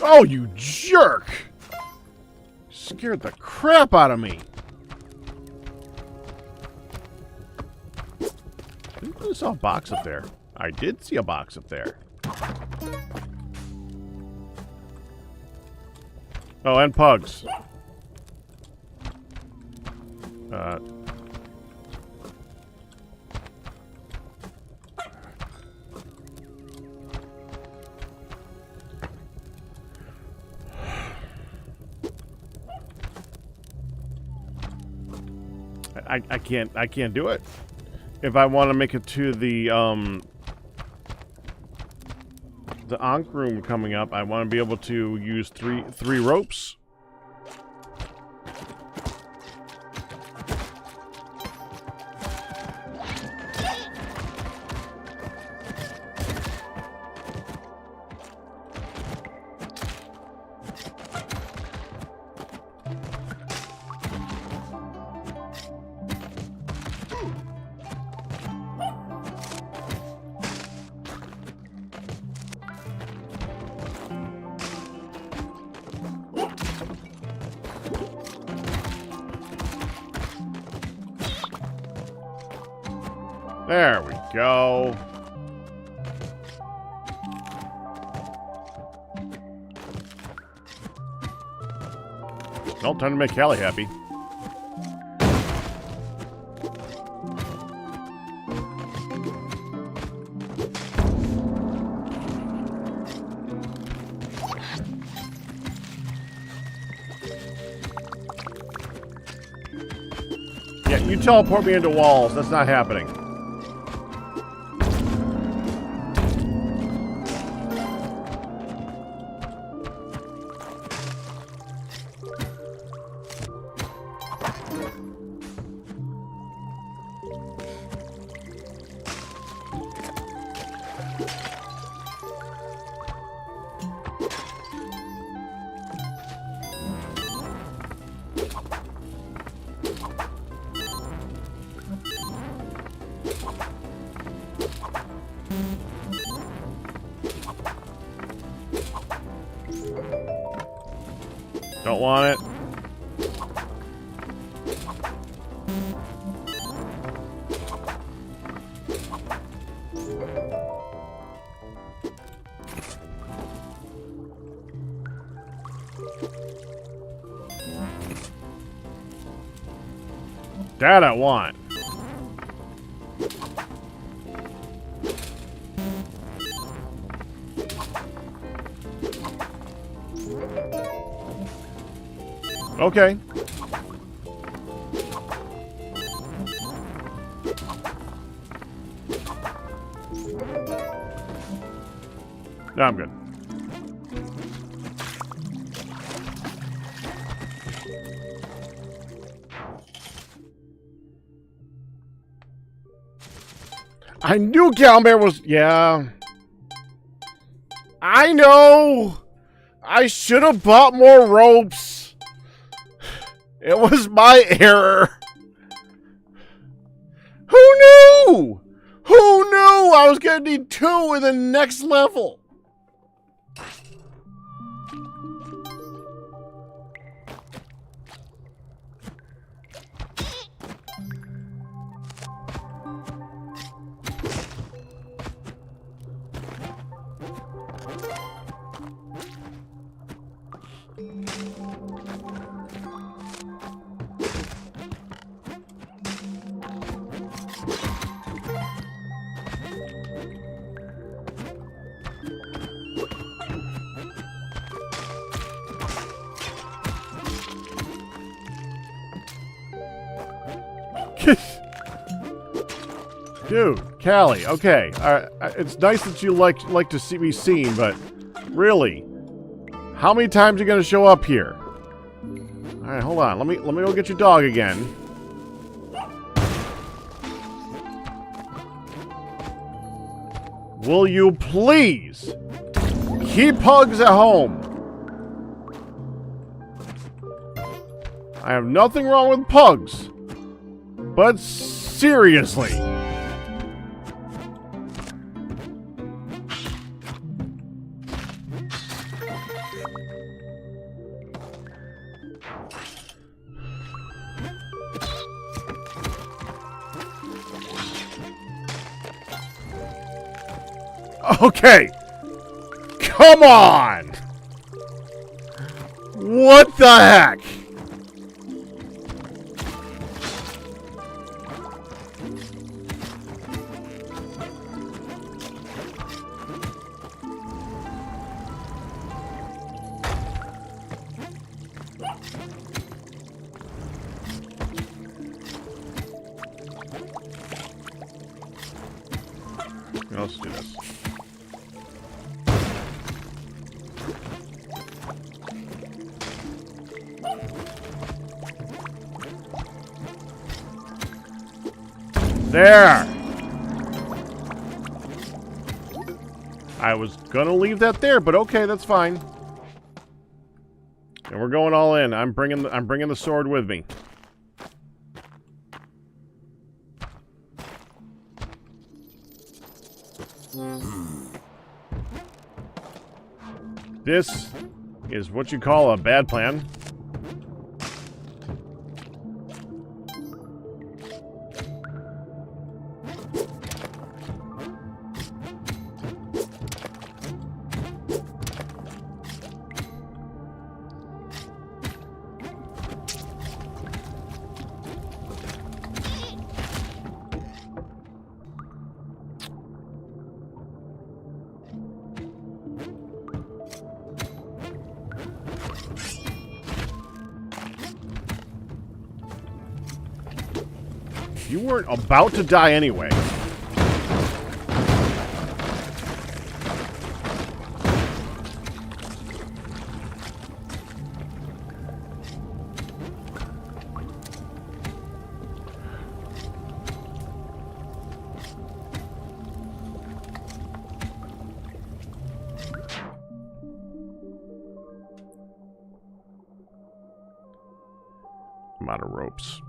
Oh, you jerk! Scared the crap out of me. I saw a box up there. I did see a box up there. Oh, and pugs. I can't do it. If I want to make it to the Ankh room coming up, I want to be able to use three ropes. There we go. Well, time to make Callie happy. Yeah, you teleport me into walls. That's not happening. Don't want it. That I want. Okay. No, I'm good. I knew Galbear was... Yeah. I know! I should have bought more ropes. It was my error. Who knew? Who knew I was going to need 2 in the next level? Dude, Callie, okay. It's nice that you like to see me seen, but really, how many times are you gonna show up here? All right, hold on. Let me go get your dog again. Will you please keep Pugs at home? I have nothing wrong with Pugs, but seriously. Okay. Come on. What the heck? Let's do this. There! I was gonna leave that there, but okay, that's fine. And we're going all in. I'm bringing the sword with me. This is what you call a bad plan. You weren't about to die anyway. I'm out of ropes.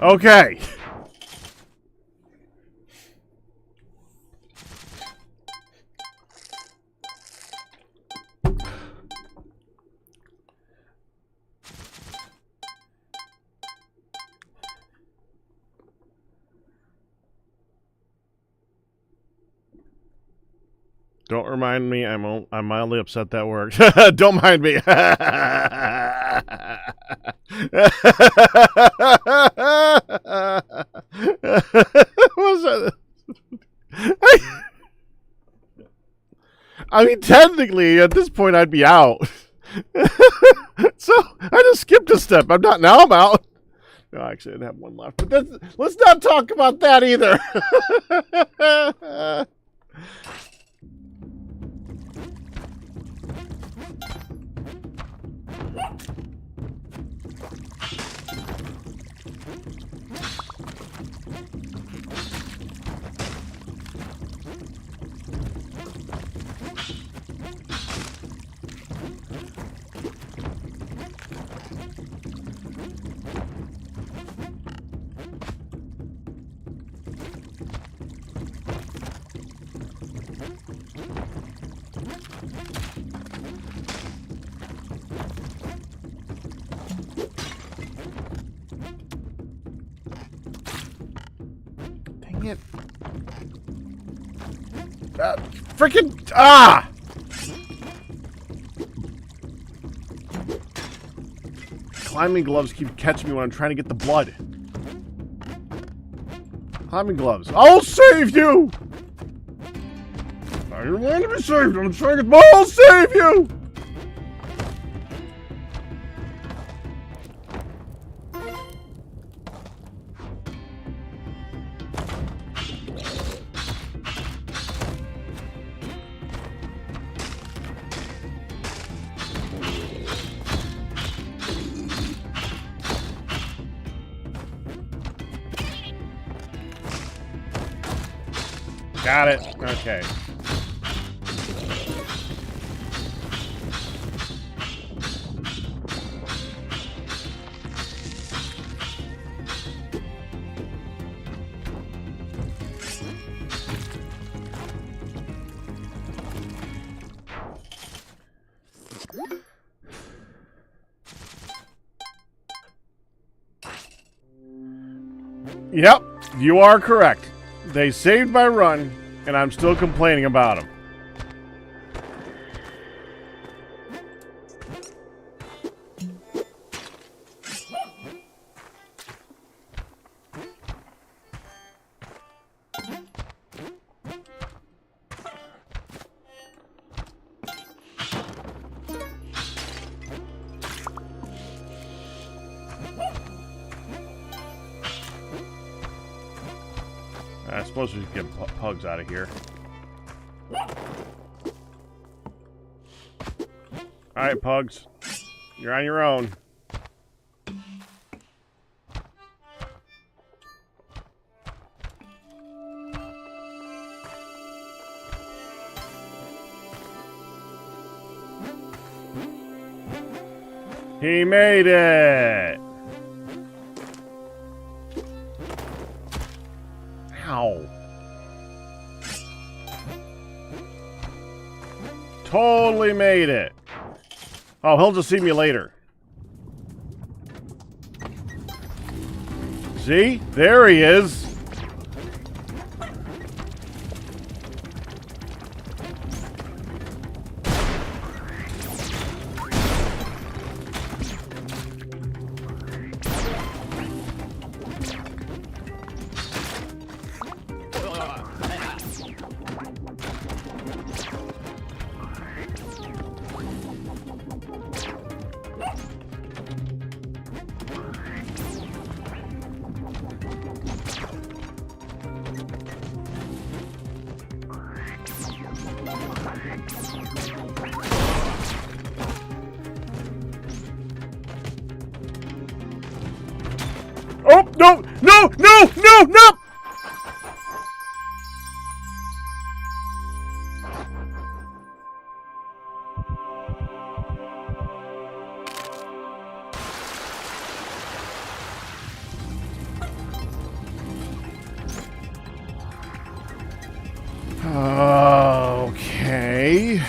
Okay. Don't remind me. I'm mildly upset that worked. Don't mind me. What's that? I mean, technically, at this point, I'd be out. So I just skipped a step. I'm not. Now I'm out. No, actually, I'd have one left. But let's not talk about that either. Dang it. Freaking... Ah! Climbing gloves keep catching me when I'm trying to get the blood. Climbing gloves. I'll save you! I don't want to be saved. I'm trying to get... I'll save you! Got it. Okay. Yep, you are correct. They saved my run, and I'm still complaining about them. I suppose we should get pugs out of here. Alright, pugs. You're on your own. He made it! Ow. Totally made it. Oh, he'll just see me later. See? There he is. Oh, no, no, no, no, no! Okay.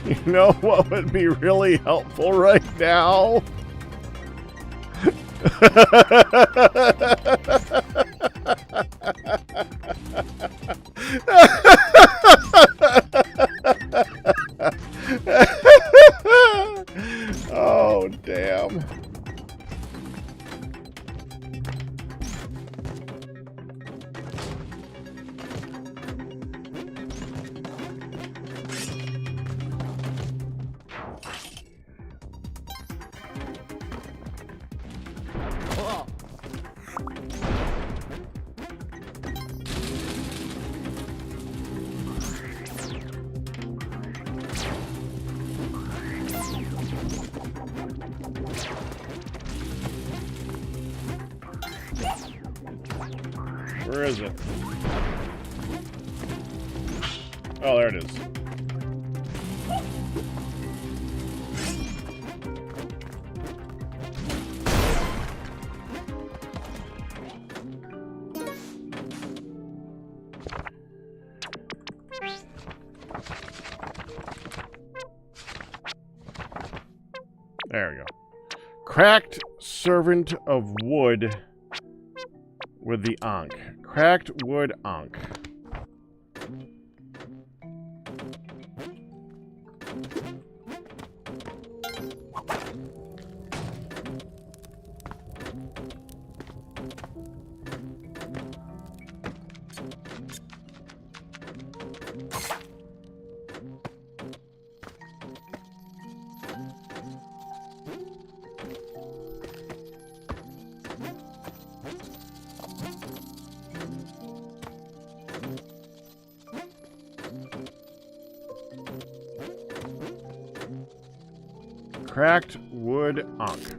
You know what would be really helpful right now? Oh, damn. Where is it? Oh, there it is. There we go. Cracked servant of wood with the Ankh. Cracked wood Ankh. Cracked wood Ankh.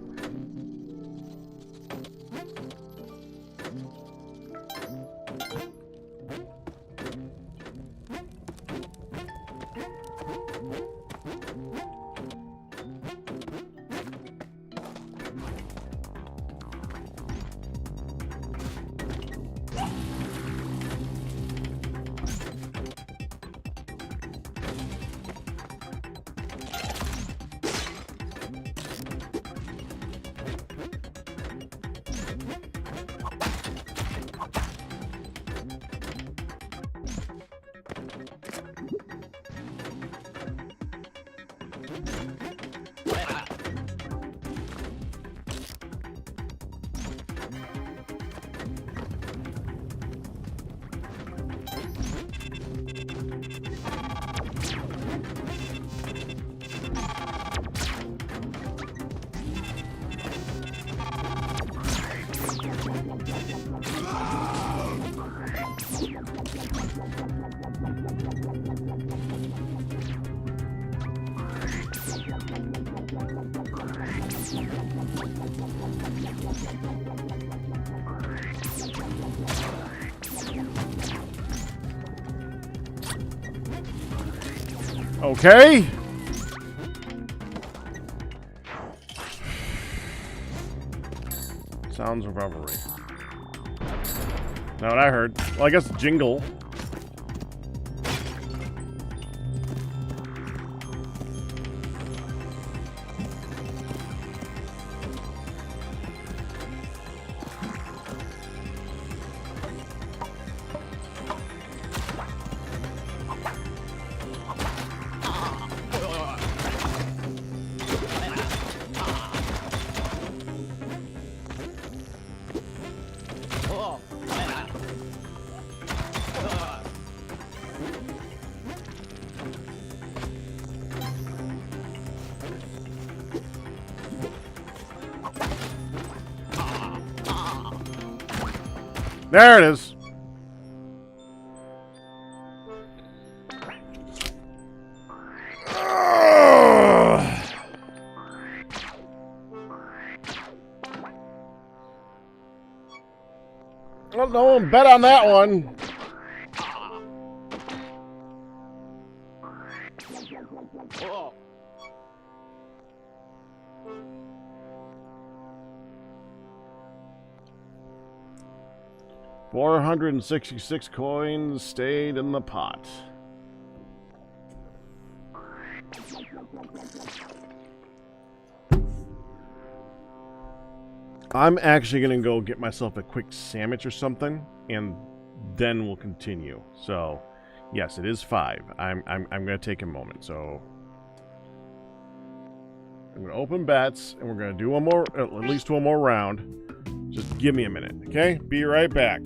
Okay. Sounds of revelry. Not what I heard. Well, I guess jingle. There it is. Well, no one bet on that one. $466 coins stayed in the pot. I'm actually gonna go get myself a quick sandwich or something, and then we'll continue. So, yes, it is 5. I'm gonna take a moment. So, I'm gonna open bets, and we're gonna do one more, at least one more round. Just give me a minute, okay? Be right back.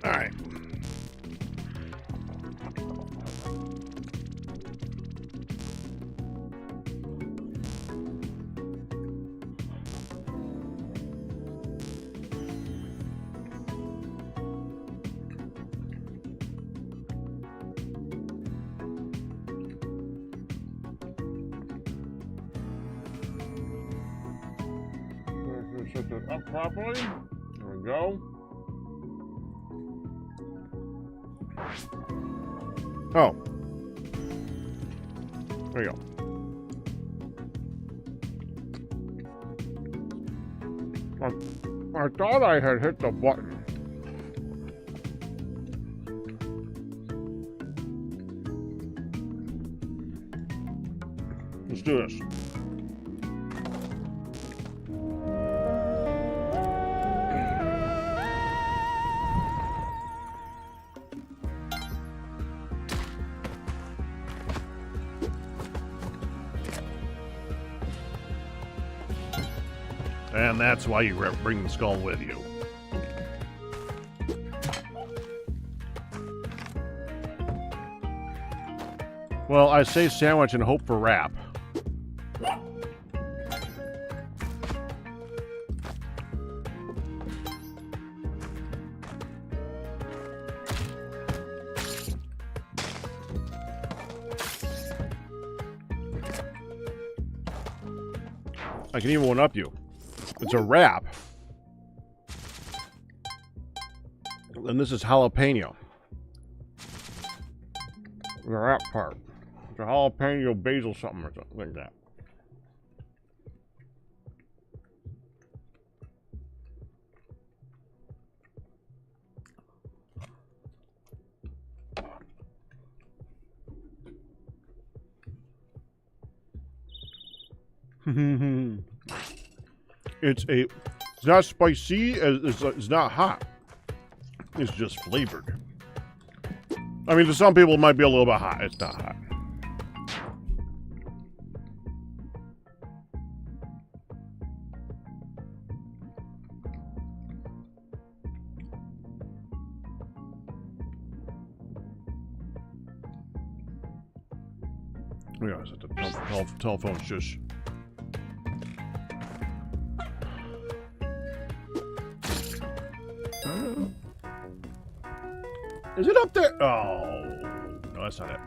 All right. Set this up properly. There we go. Oh. There you go. I thought I had hit the button. Let's do this. And that's why you bring the skull with you. Well, I say sandwich and hope for wrap. I can even one-up you. It's a wrap. And this is jalapeno. The wrap part. It's a jalapeno basil something or something like that. It's not spicy, it's not hot. It's just flavored. I mean, to some people it might be a little bit hot. It's not hot. Yeah, it's at the telephone shush. Is it up there? Oh, no, that's not it.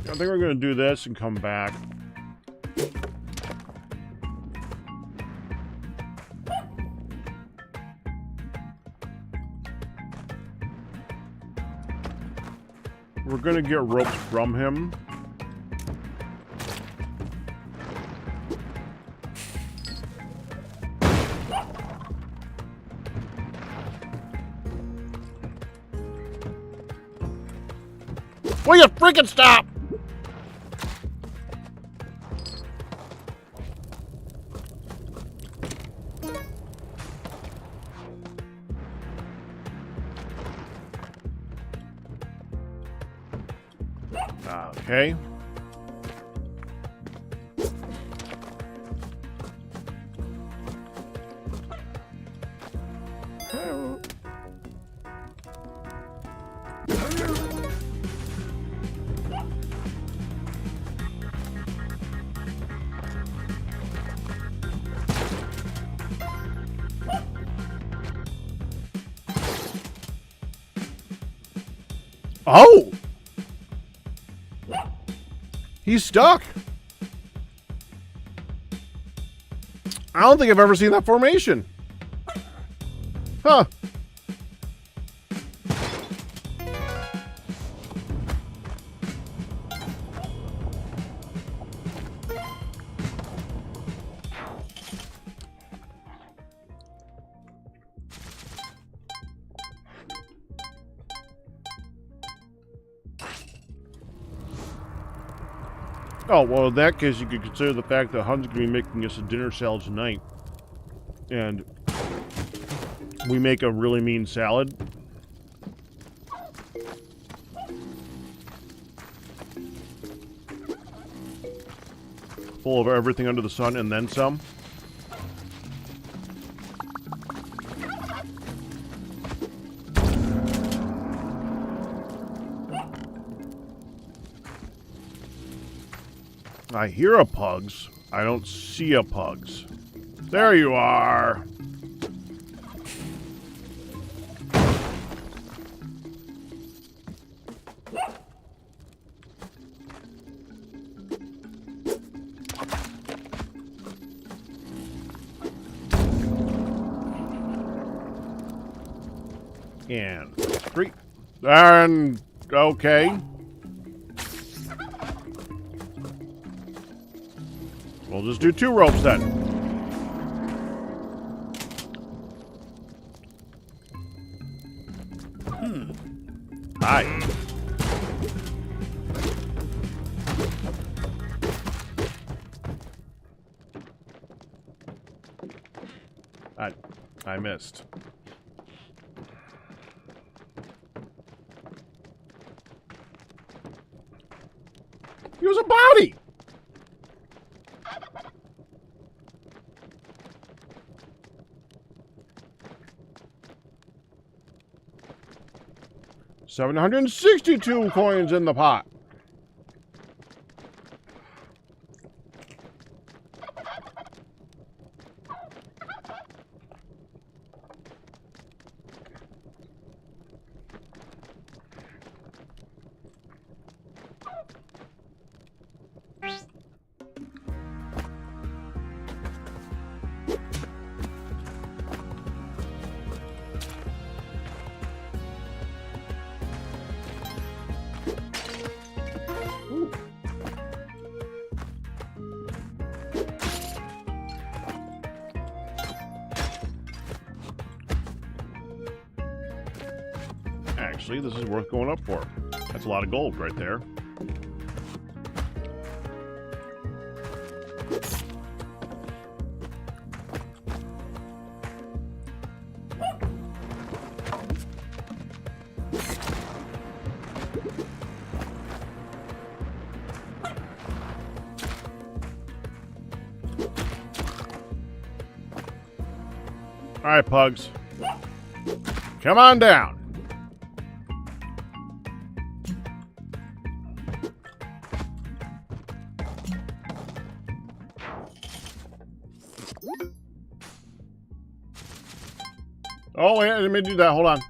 I think we're going to do this and come back. We're going to get ropes from him. Will you freaking stop? Okay. Oh! He's stuck. I don't think I've ever seen that formation. Huh. Oh, well, in that case, you could consider the fact that Hun's going to be making us a dinner salad tonight. And we make a really mean salad. Full of everything under the sun and then some. I hear a pugs. I don't see a pugs. There you are. And 3. And okay. We'll just do 2 ropes then. Hi. I missed. He was a body! $762 coins in the pot. Actually, this is worth going up for. That's a lot of gold right there. All right, pugs. Come on down. Oh, wait, let me do that. Hold on.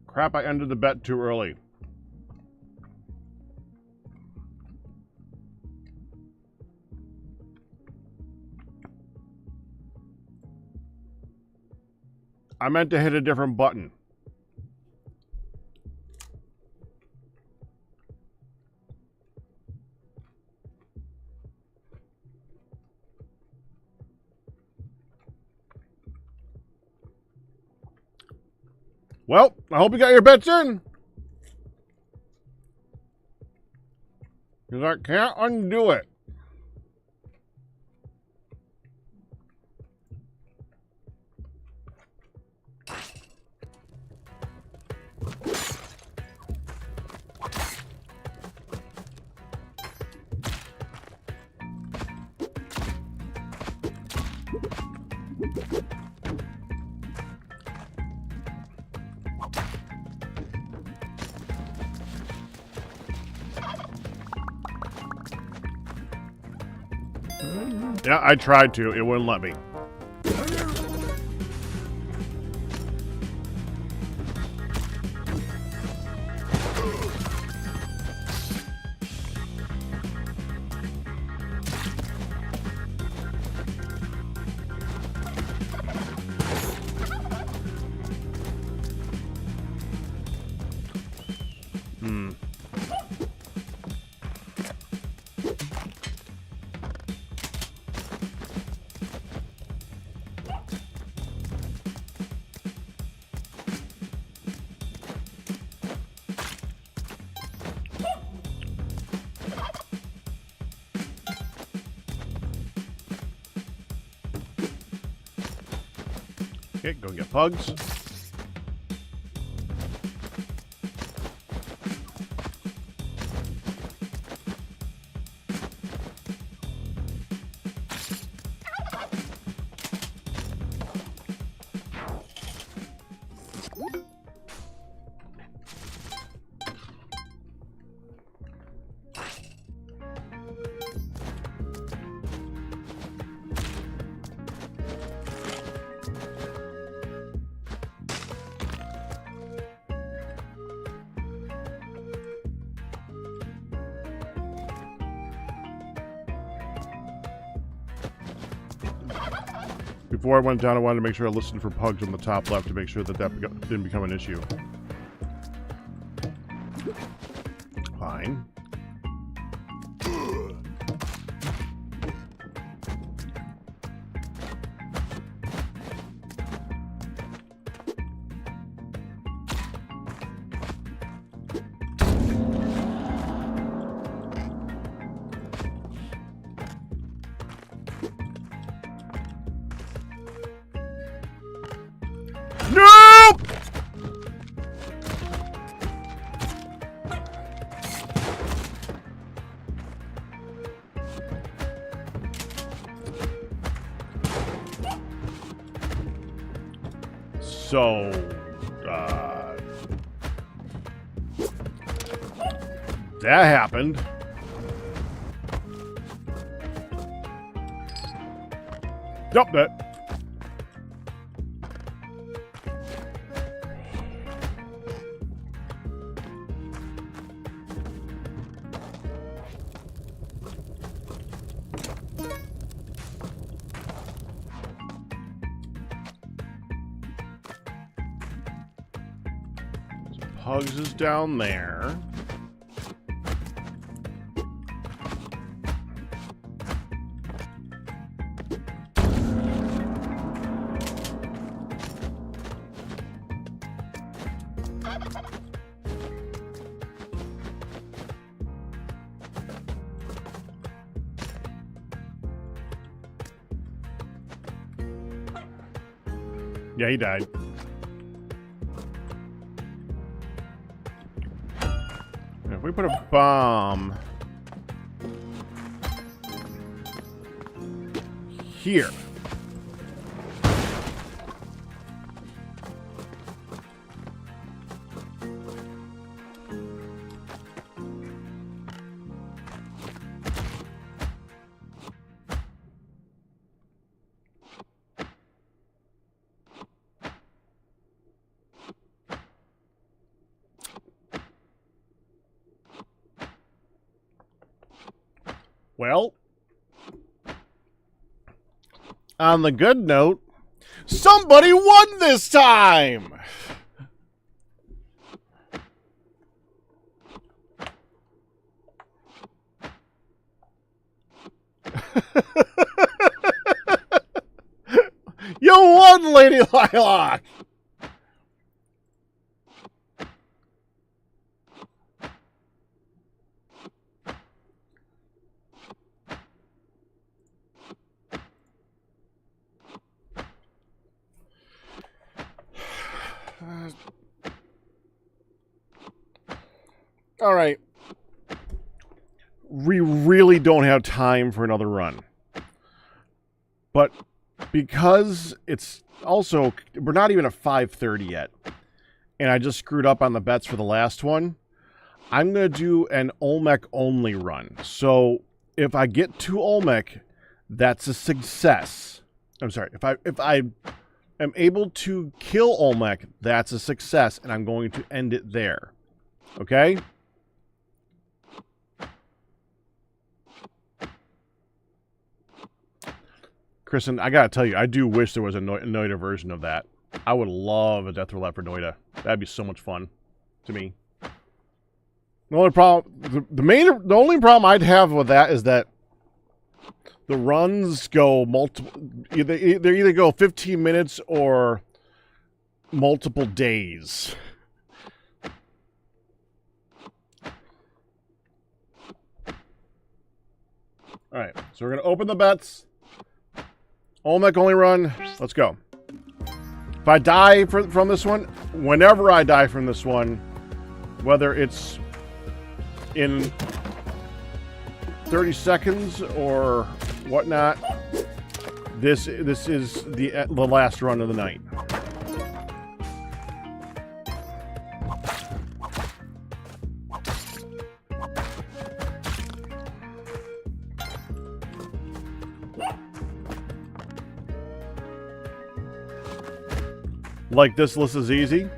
Crap, I ended the bet too early. I meant to hit a different button. Well, I hope you got your bets in. Because I can't undo it. Yeah, I tried to. It wouldn't let me. Okay, go get pugs. Before I went down, I wanted to make sure I listened for pugs on the top left to make sure that didn't become an issue. Fine. So, that happened. Yup, that. Hugs is down there. Yeah, he died. If we put a bomb here. Well, on the good note, somebody won this time! You won, Lady Lilac! All right. We really don't have time for another run. But because it's also, we're not even at 5:30 yet, and I just screwed up on the bets for the last one, I'm going to do an Olmec only run. So if I get to Olmec, that's a success. I'm sorry. If I am able to kill Olmec, that's a success, and I'm going to end it there. Okay? Kristen, I gotta tell you, I do wish there was a Noida version of that. I would love a Death Roulette for Noida. That'd be so much fun to me. The only problem, the only problem I'd have with that is that the runs go multiple. They either go 15 minutes or multiple days. All right, so we're gonna open the bets. Olmec only run. Let's go. If I die from this one, whenever I die from this one, whether it's in 30 seconds or whatnot, this is the last run of the night. Like this list is easy.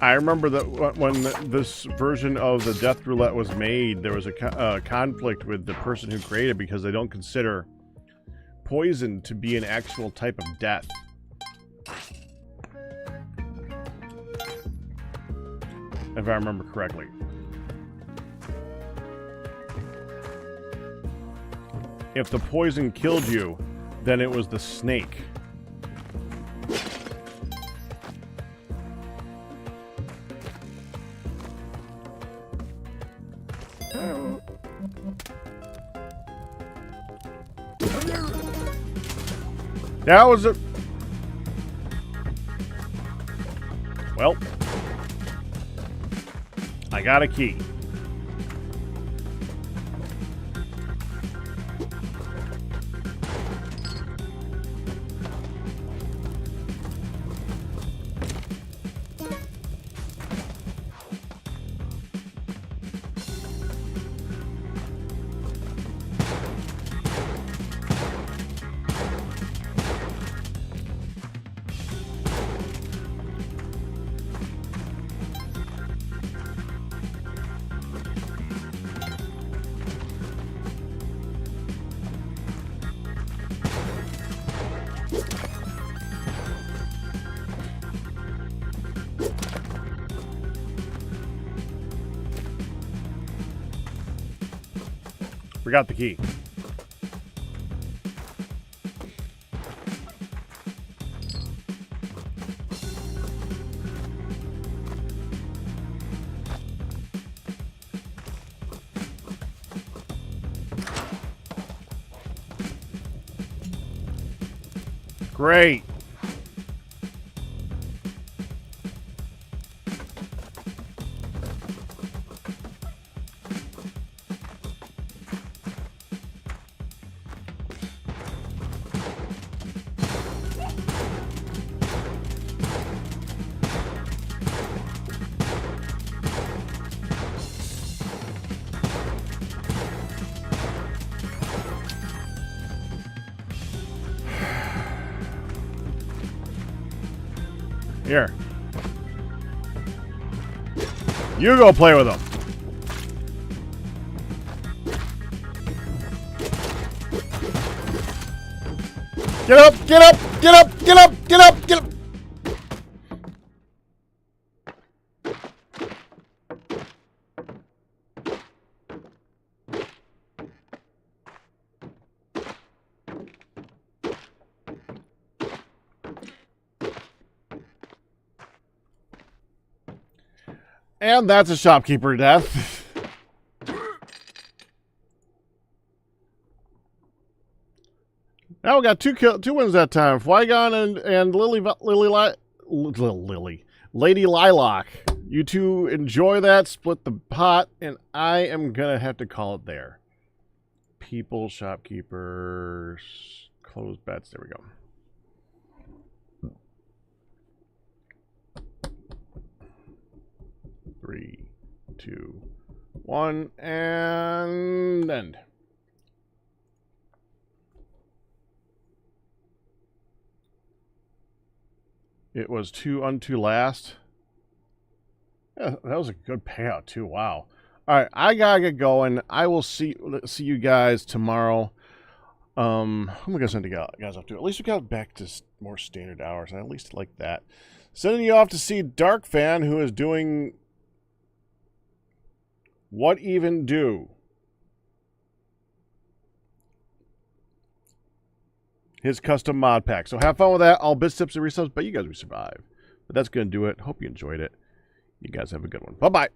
I remember that when this version of the Death Roulette was made, there was a conflict with the person who created it because they don't consider poison to be an actual type of death. If I remember correctly. If the poison killed you, then it was the snake. That was a... Well, I got a key. Forgot the key. Great. Here. You go play with them. Get up, get up, get up, get up, get up, get up. And that's a shopkeeper death. Now we got two wins that time. Flygon and Lady Lilac. You two enjoy that. Split the pot, and I am gonna have to call it there. People, shopkeepers, close bets. There we go. 3, 2, 1, and end. It was 2 unto last. Yeah, that was a good payout too. Wow. All right, I gotta get going. I will see you guys tomorrow. What am I gonna send you guys up to? At least we got back to more standard hours. I at least like that. Sending you off to see Dark Fan, who is doing What Even Do? His custom mod pack. So have fun with that. All bits, tips, and resubs, but you guys will survive. But that's going to do it. Hope you enjoyed it. You guys have a good one. Bye-bye.